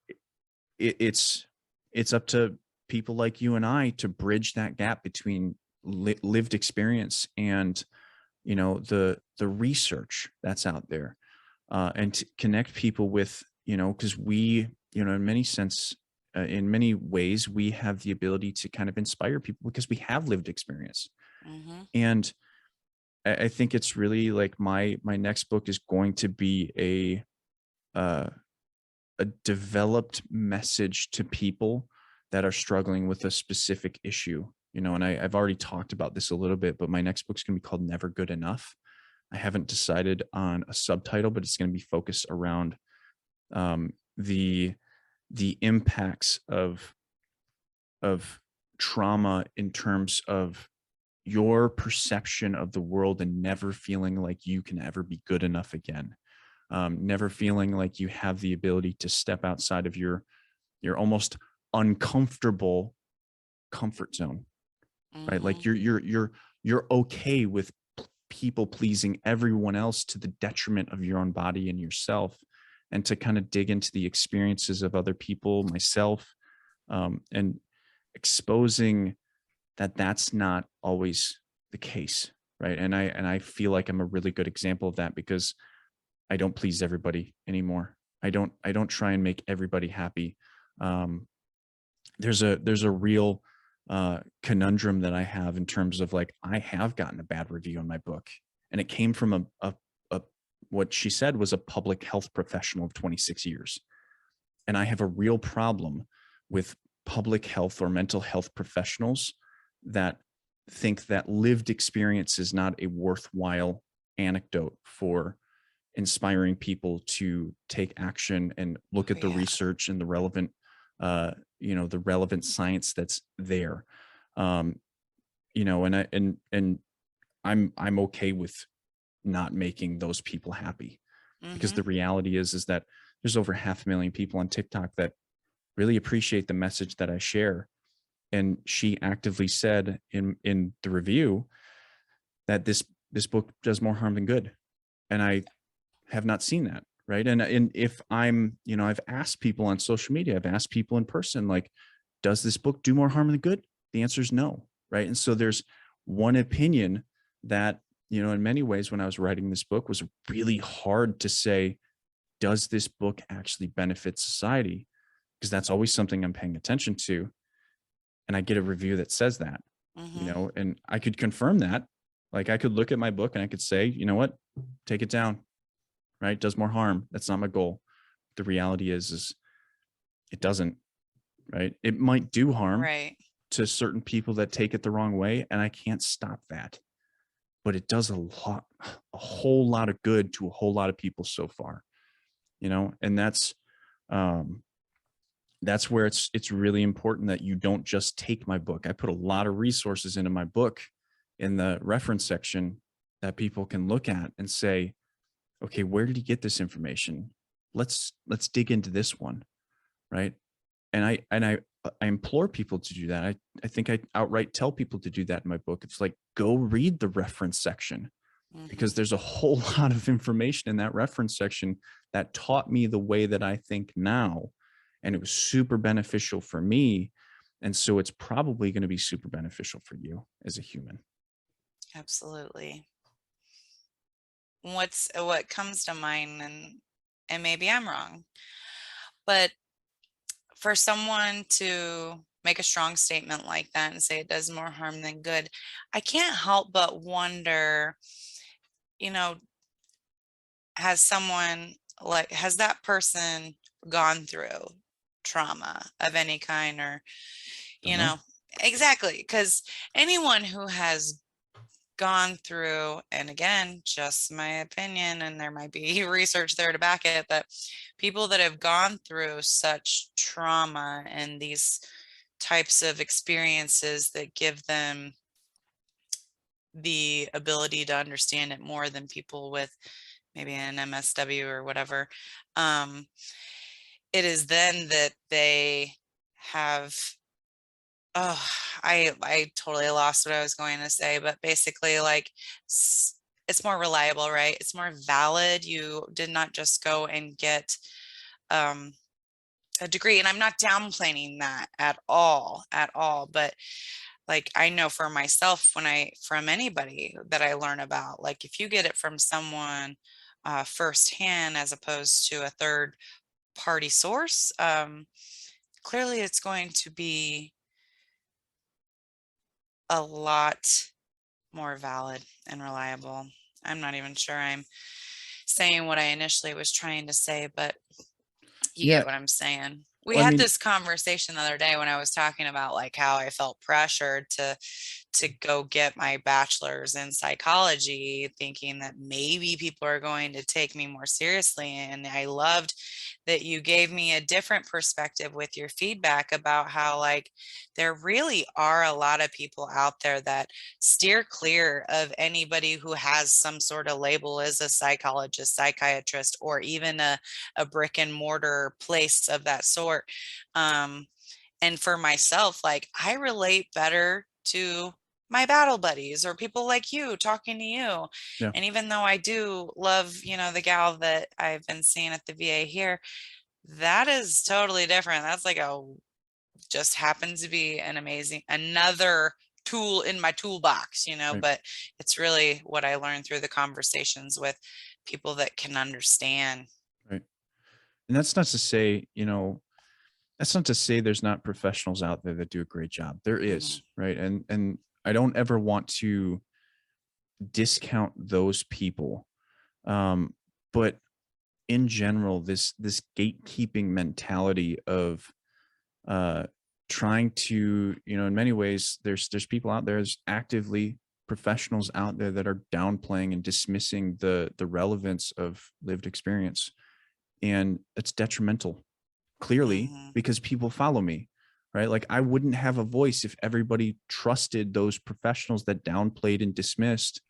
it's up to people like you and I to bridge that gap between lived experience and the research that's out there, and to connect people with, because we, in many ways we have the ability to kind of inspire people because we have lived experience. Hmm. And I think it's really like my next book is going to be uh, a developed message to people that are struggling with a specific issue. And I've already talked about this a little bit, but my next book's going to be called Never Good Enough. I haven't decided on a subtitle, but it's going to be focused around um, the impacts of trauma in terms of your perception of the world and never feeling like you can ever be good enough again. Never feeling like you have the ability to step outside of your almost uncomfortable comfort zone, right? Like Hmm. you're okay with people pleasing everyone else to the detriment of your own body and yourself, and to kind of dig into the experiences of other people, myself, and exposing that that's not always the case, right? And I feel like I'm a really good example of that because I don't please everybody anymore. I don't try and make everybody happy. Um, there's a real conundrum that I have in terms of, like, I have gotten a bad review on my book, and it came from a what she said was a public health professional of 26 years. And I have a real problem with public health or mental health professionals that think that lived experience is not a worthwhile anecdote for inspiring people to take action and look Oh, at the yeah. research and the relevant science that's there. um and I'm okay with not making those people happy, because Hmm. the reality is that there's over 500,000 people on TikTok that really appreciate the message that I share. And she actively said in the review that this book does more harm than good. And I have not seen that. Right. And if I'm, I've asked people on social media, I've asked people in person, like, does this book do more harm than good? The answer is no. Right. And so there's one opinion that, in many ways, when I was writing this book, was really hard to say, does this book actually benefit society? Because that's always something I'm paying attention to. And I get a review that says that, Hmm. and I could confirm that. Like, I could look at my book and I could say, you know what, take it down, right? It does more harm. That's not my goal. The reality is it doesn't, right? It might do harm Right. to certain people that take it the wrong way, and I can't stop that. But it does a whole lot of good to a whole lot of people so far, and um, that's where it's really important that you don't just take my book. I put a lot of resources into my book in the reference section that people can look at and say, okay, where did he get this information? Let's dig into this one, right? And I implore people to do that. I think I outright tell people to do that in my book. It's like, go read the reference section, because Hmm. there's a whole lot of information in that reference section that taught me the way that I think now. And it was super beneficial for me. And so it's probably going to be super beneficial for you as a human. Absolutely. What comes to mind, and maybe I'm wrong, but for someone to make a strong statement like that and say it does more harm than good, I can't help but wonder, you know, has that person gone through trauma of any kind, or, Don't you know. know, exactly, because anyone who has gone through, and again, just my opinion, and there might be research there to back it, but people that have gone through such trauma and these types of experiences that give them the ability to understand it more than people with maybe an MSW or whatever. Um, it is then that they have, oh, I totally lost what I was going to say, but basically, like, it's more reliable, right? It's more valid. You did not just go and get um, a degree, and I'm not downplaying that at all. But like, I know for myself, from anybody that I learn about, like, if you get it from someone firsthand as opposed to a third party source, clearly it's going to be a lot more valid and reliable. I'm not even sure I'm saying what I initially was trying to say, but you Yeah. get what I'm saying. We Well, I had mean, this conversation the other day when I was talking about like how I felt pressured to go get my bachelor's in psychology, thinking that maybe people are going to take me more seriously. And I loved that you gave me a different perspective with your feedback about how, like, there really are a lot of people out there that steer clear of anybody who has some sort of label as a psychologist, psychiatrist, or even a brick and mortar place of that sort. Um, and for myself, like, I relate better to my battle buddies or people like you talking to you. yeah, And even though I do love, the gal that I've been seeing at the VA here, that is totally different. That's like just happens to be an amazing, another tool in my toolbox, right, but it's really what I learned through the conversations with people that can understand. right. And that's not to say there's not professionals out there that do a great job. There is, Hmm. right? And I don't ever want to discount those people. Um, but in general, this gatekeeping mentality of uh trying to, in many ways, there's people out there, there's actively professionals out there that are downplaying and dismissing the relevance of lived experience. And it's detrimental, clearly, Hmm. because people follow me, right? Like, I wouldn't have a voice if everybody trusted those professionals that downplayed and dismissed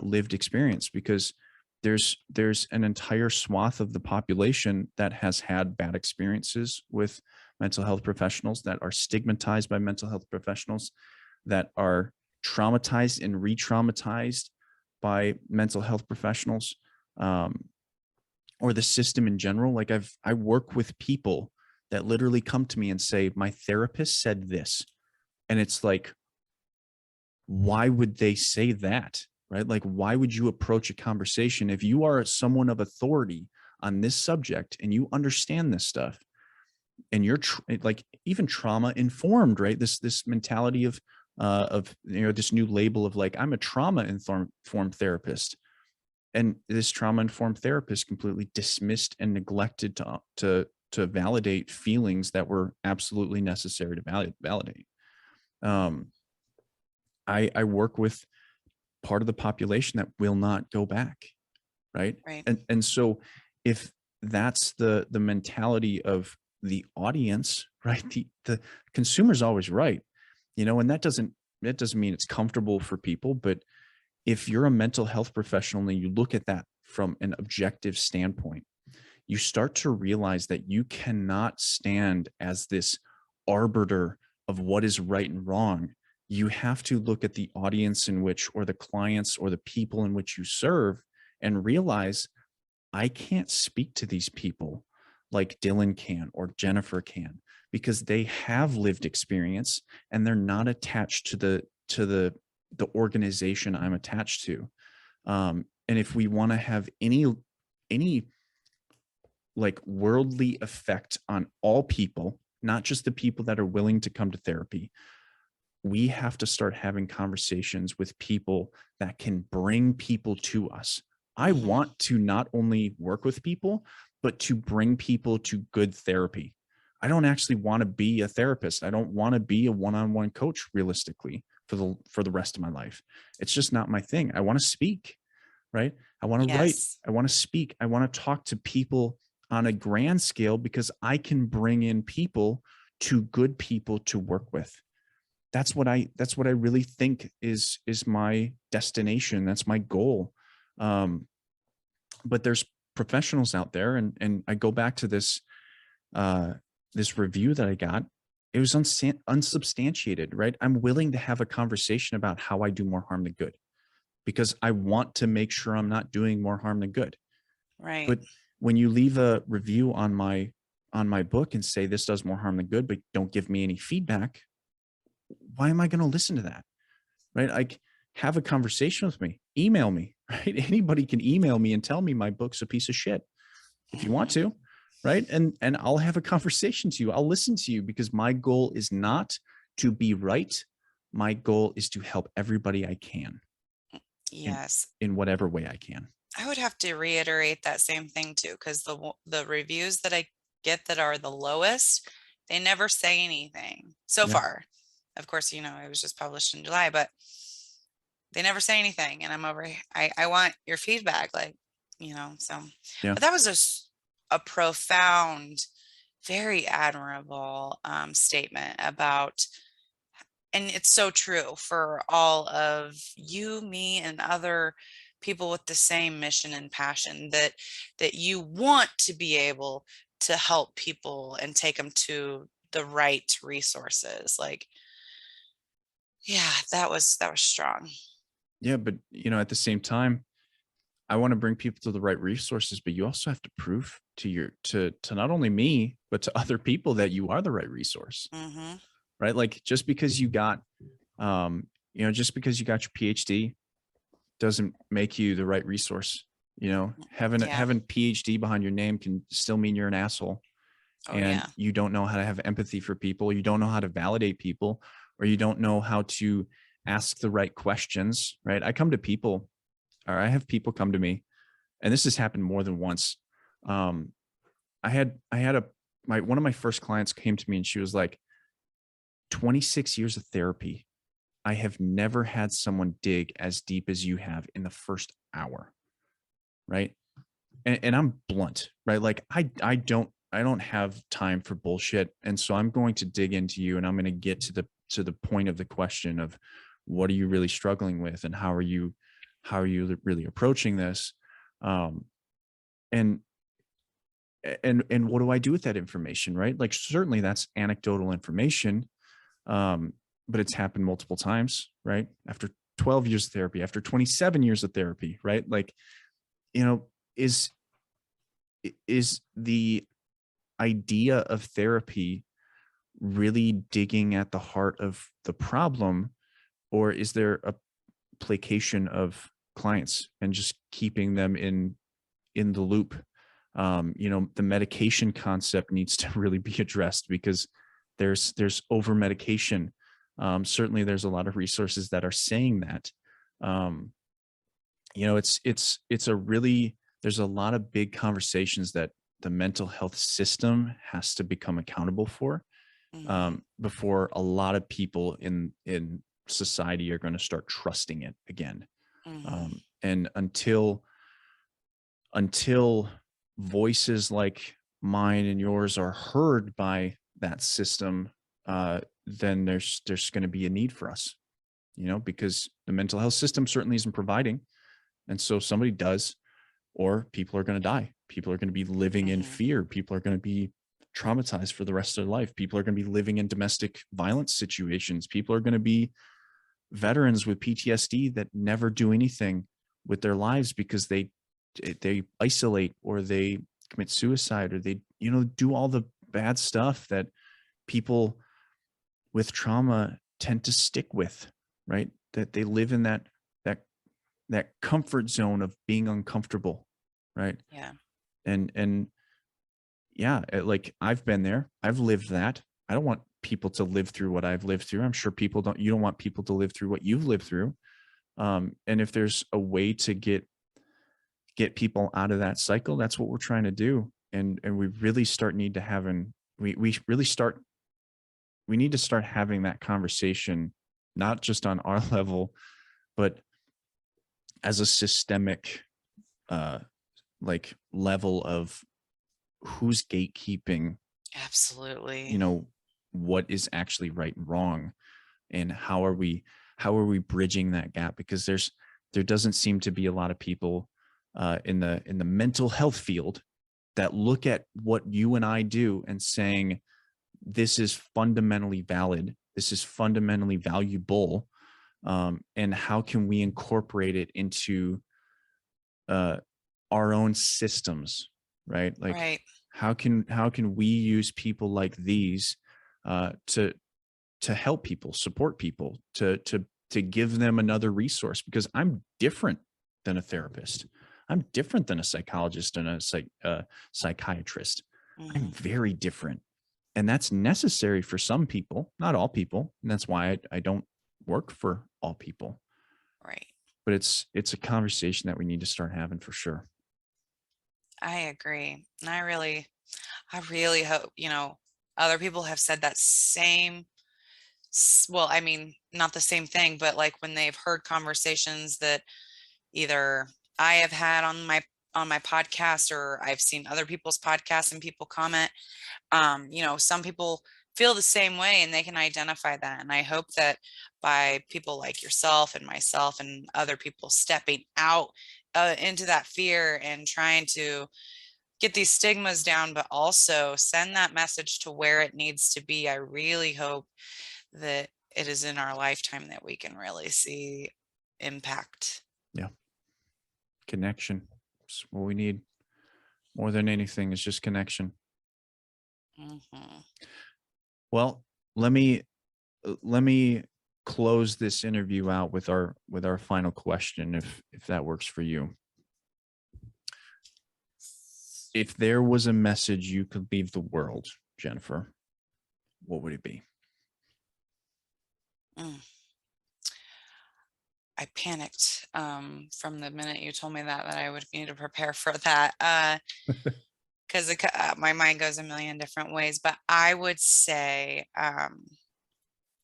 lived experience, because there's an entire swath of the population that has had bad experiences with mental health professionals, that are stigmatized by mental health professionals, that are traumatized and re-traumatized by mental health professionals. Um, or the system in general. Like I work with people that literally come to me and say, my therapist said this. And it's like, why would they say that? Right? Like, why would you approach a conversation if you are someone of authority on this subject and you understand this stuff, and you're like even trauma informed, right? This mentality of this new label of like, I'm a trauma informed therapist, and this trauma informed therapist completely dismissed and neglected to validate feelings that were absolutely necessary to validate. Um, I work with part of the population that will not go back, right? Right. And so if that's the mentality of the audience, right? The consumer's always right, and that doesn't mean it's comfortable for people. But if you're a mental health professional and you look at that from an objective standpoint, you start to realize that you cannot stand as this arbiter of what is right and wrong. You have to look at the audience in which, or the clients or the people in which you serve, and realize I can't speak to these people like Dylan can or Jennifer can, because they have lived experience and they're not attached to the organization I'm attached to. And if we want to have any like worldly effect on all people, not just the people that are willing to come to therapy, we have to start having conversations with people that can bring people to us. I Mm-hmm. want to not only work with people, but to bring people to good therapy. I don't actually want to be a therapist. I don't want to be a one-on-one coach realistically for the rest of my life. It's just not my thing. I want to speak, right? I want to write. Yes. I want to speak. I want to talk to people on a grand scale, because I can bring in people to good people to work with. That's what I really think is my destination. That's my goal. But there's professionals out there, and I go back to this this review that I got. It was unsubstantiated, right? I'm willing to have a conversation about how I do more harm than good, because I want to make sure I'm not doing more harm than good. Right. But when you leave a review on my book and say this does more harm than good, but don't give me any feedback, why am I going to listen to that? Right? Like, have a conversation with me, email me, right? Anybody can email me and tell me my book's a piece of shit if you want to, right? And I'll have a conversation to you. I'll listen to you, because my goal is not to be right. My goal is to help everybody I can Yes. in whatever way I can. I would have to reiterate that same thing too, because the reviews that I get that are the lowest, they never say anything so Yeah. far. Of course, it was just published in July, but they never say anything. And I'm over, I want your feedback, like, so, Yeah. but that was a profound, very admirable statement about, and it's so true for all of you, me, and other people with the same mission and passion, that you want to be able to help people and take them to the right resources. Like, yeah, that was strong. Yeah. But, at the same time, I want to bring people to the right resources, but you also have to prove to not only me, but to other people that you are the right resource, Mm-hmm. right? Like, just because you got, just because you got your PhD doesn't make you the right resource. Yeah. Having PhD behind your name can still mean you're an asshole, Oh and yeah. you don't know how to have empathy for people. You don't know how to validate people, or you don't know how to ask the right questions, right? I come to people, or I have people come to me, and this has happened more than once. Um, I had one of my first clients came to me, and she was like, 26 years of therapy, I have never had someone dig as deep as you have in the first hour. Right. And I'm blunt, right? Like, I don't have time for bullshit. And so I'm going to dig into you, and I'm going to get to the point of the question of, what are you really struggling with, and how are you really approaching this? And what do I do with that information? Right. Like, certainly that's anecdotal information. But it's happened multiple times, right? After 12 years of therapy, after 27 years of therapy, right? Like, is is the idea of therapy really digging at the heart of the problem, or is there a placation of clients and just keeping them in the loop? The medication concept needs to really be addressed because there's over medication. Certainly there's a lot of resources that are saying that. um, it's a really, there's a lot of big conversations that the mental health system has to become accountable for, Hmm. before a lot of people in society are going to start trusting it again. Hmm. And until voices like mine and yours are heard by that system, then there's going to be a need for us, because the mental health system certainly isn't providing, and so somebody does, or people are going to die. People are going to be living in Hmm. fear. People are going to be traumatized for the rest of their life. People are going to be living in domestic violence situations. People are going to be veterans with PTSD that never do anything with their lives because they isolate, or they commit suicide, or they do all the bad stuff that people with trauma tend to stick with, right? That they live in that that comfort zone of being uncomfortable, right? Yeah. And yeah, like I've been there. I've lived that. I don't want people to live through what I've lived through. I'm sure people don't you don't want people to live through what you've lived through. And if there's a way to get people out of that cycle, that's what we're trying to do. And we really start need to having we really start we need to start having that conversation, not just on our level, but as a systemic uh level of who's gatekeeping, you Absolutely. know, what is actually right and wrong, and how are we bridging that gap, because there doesn't seem to be a lot of people in the mental health field that look at what you and I do and saying this is fundamentally valid, this is fundamentally valuable, and how can we incorporate it into uh, our own systems, right? Like Right. how can we use people like these to help people, support people, to give them another resource, because I'm different than a therapist. I'm different than a psychologist and a psychiatrist. I'm Hmm. very different. And that's necessary for some people, not all people. And that's why I don't work for all people. Right. But it's a conversation that we need to start having for sure. I agree. And I really hope, other people have said that same, well, I mean, not the same thing, but like when they've heard conversations that either I have had on my podcast, or I've seen other people's podcasts and people comment, some people feel the same way and they can identify that. And I hope that by people like yourself and myself and other people stepping out into that fear and trying to get these stigmas down, but also send that message to where it needs to be. I really hope that it is in our lifetime that we can really see impact. Yeah. Connection. It's what we need more than anything is just connection. Hmm. Well, let me close this interview out with our final question, if that works for you. If there was a message you could leave the world, Jennifer, what would it be? Mm. I panicked from the minute you told me that I would need to prepare for that, because my mind goes a million different ways. But I would say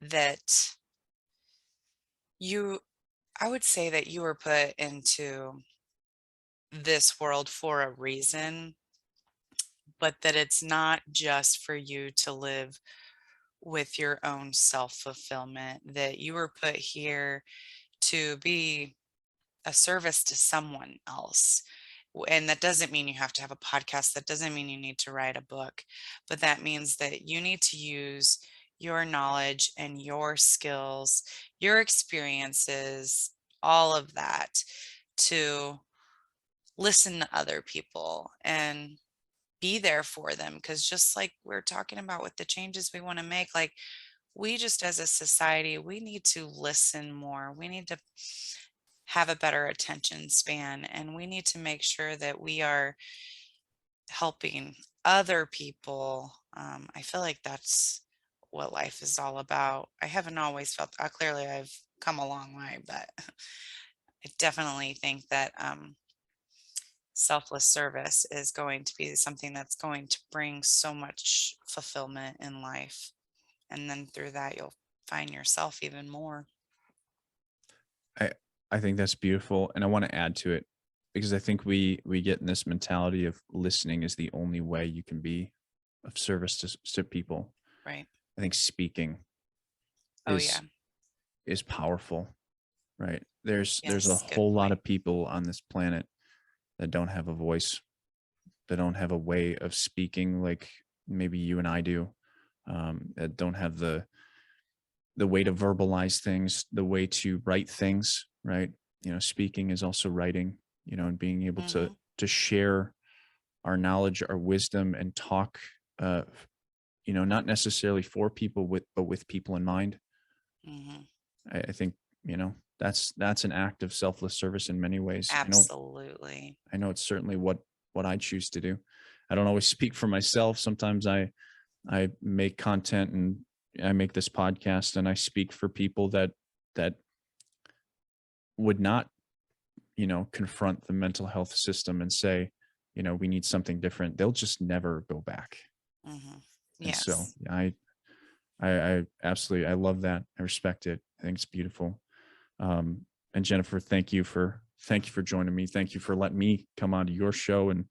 that you, I would say that you were put into this world for a reason, but that it's not just for you to live with your own self fulfillment, that you were put here to be a service to someone else. And that doesn't mean you have to have a podcast. That doesn't mean you need to write a book, but that means that you need to use your knowledge and your skills, your experiences, all of that to listen to other people and be there for them. Because just like we're talking about with the changes we want to make, like we just as a society, we need to listen more. We need to have a better attention span, and we need to make sure that we are helping other people. I feel like that's what life is all about. I haven't always felt clearly I've come a long way, but I definitely think that selfless service is going to be something that's going to bring so much fulfillment in life. And then through that, you'll find yourself even more. I I think that's beautiful, and I want to add to it because I think we get in this mentality of listening is the only way you can be of service to people. Right. I think speaking Oh, yeah. is is powerful, right? There's a Yes. Good whole lot point. of people on this planet that don't have a voice, that don't have a way of speaking like maybe you and I do, that don't have the way to verbalize things, the way to write things, right? You know, speaking is also writing, you know, and being able Hmm. to share our knowledge, our wisdom, and talk, uh, you know, not necessarily for people but with people in mind. Hmm. I think, you know, that's an act of selfless service in many ways. Absolutely. I know it's certainly what I choose to do. I don't always speak for myself. Sometimes I make content and I make this podcast and I speak for people that would not, you know, confront the mental health system and say, you know, we need something different. They'll just never go back. Hmm. And so Yes. yeah, I absolutely I love that. I respect it. I think it's beautiful. And Jennifer, thank you for joining me. Thank you for letting me come onto your show, and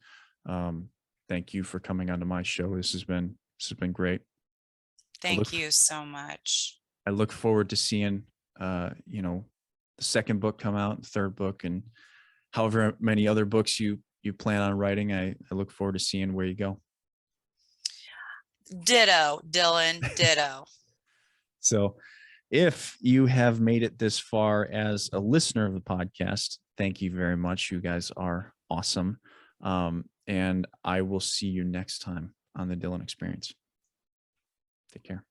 um, thank you for coming onto my show. This has been great. I look Thank you so much. I look forward to seeing you know, the second book come out, the third book, and however many other books you plan on writing. I look forward to seeing where you go. Ditto, Dylan. Ditto. So if you have made it this far as a listener of the podcast, thank you very much. You guys are awesome. And I will see you next time on the Dylan Experience. Take care.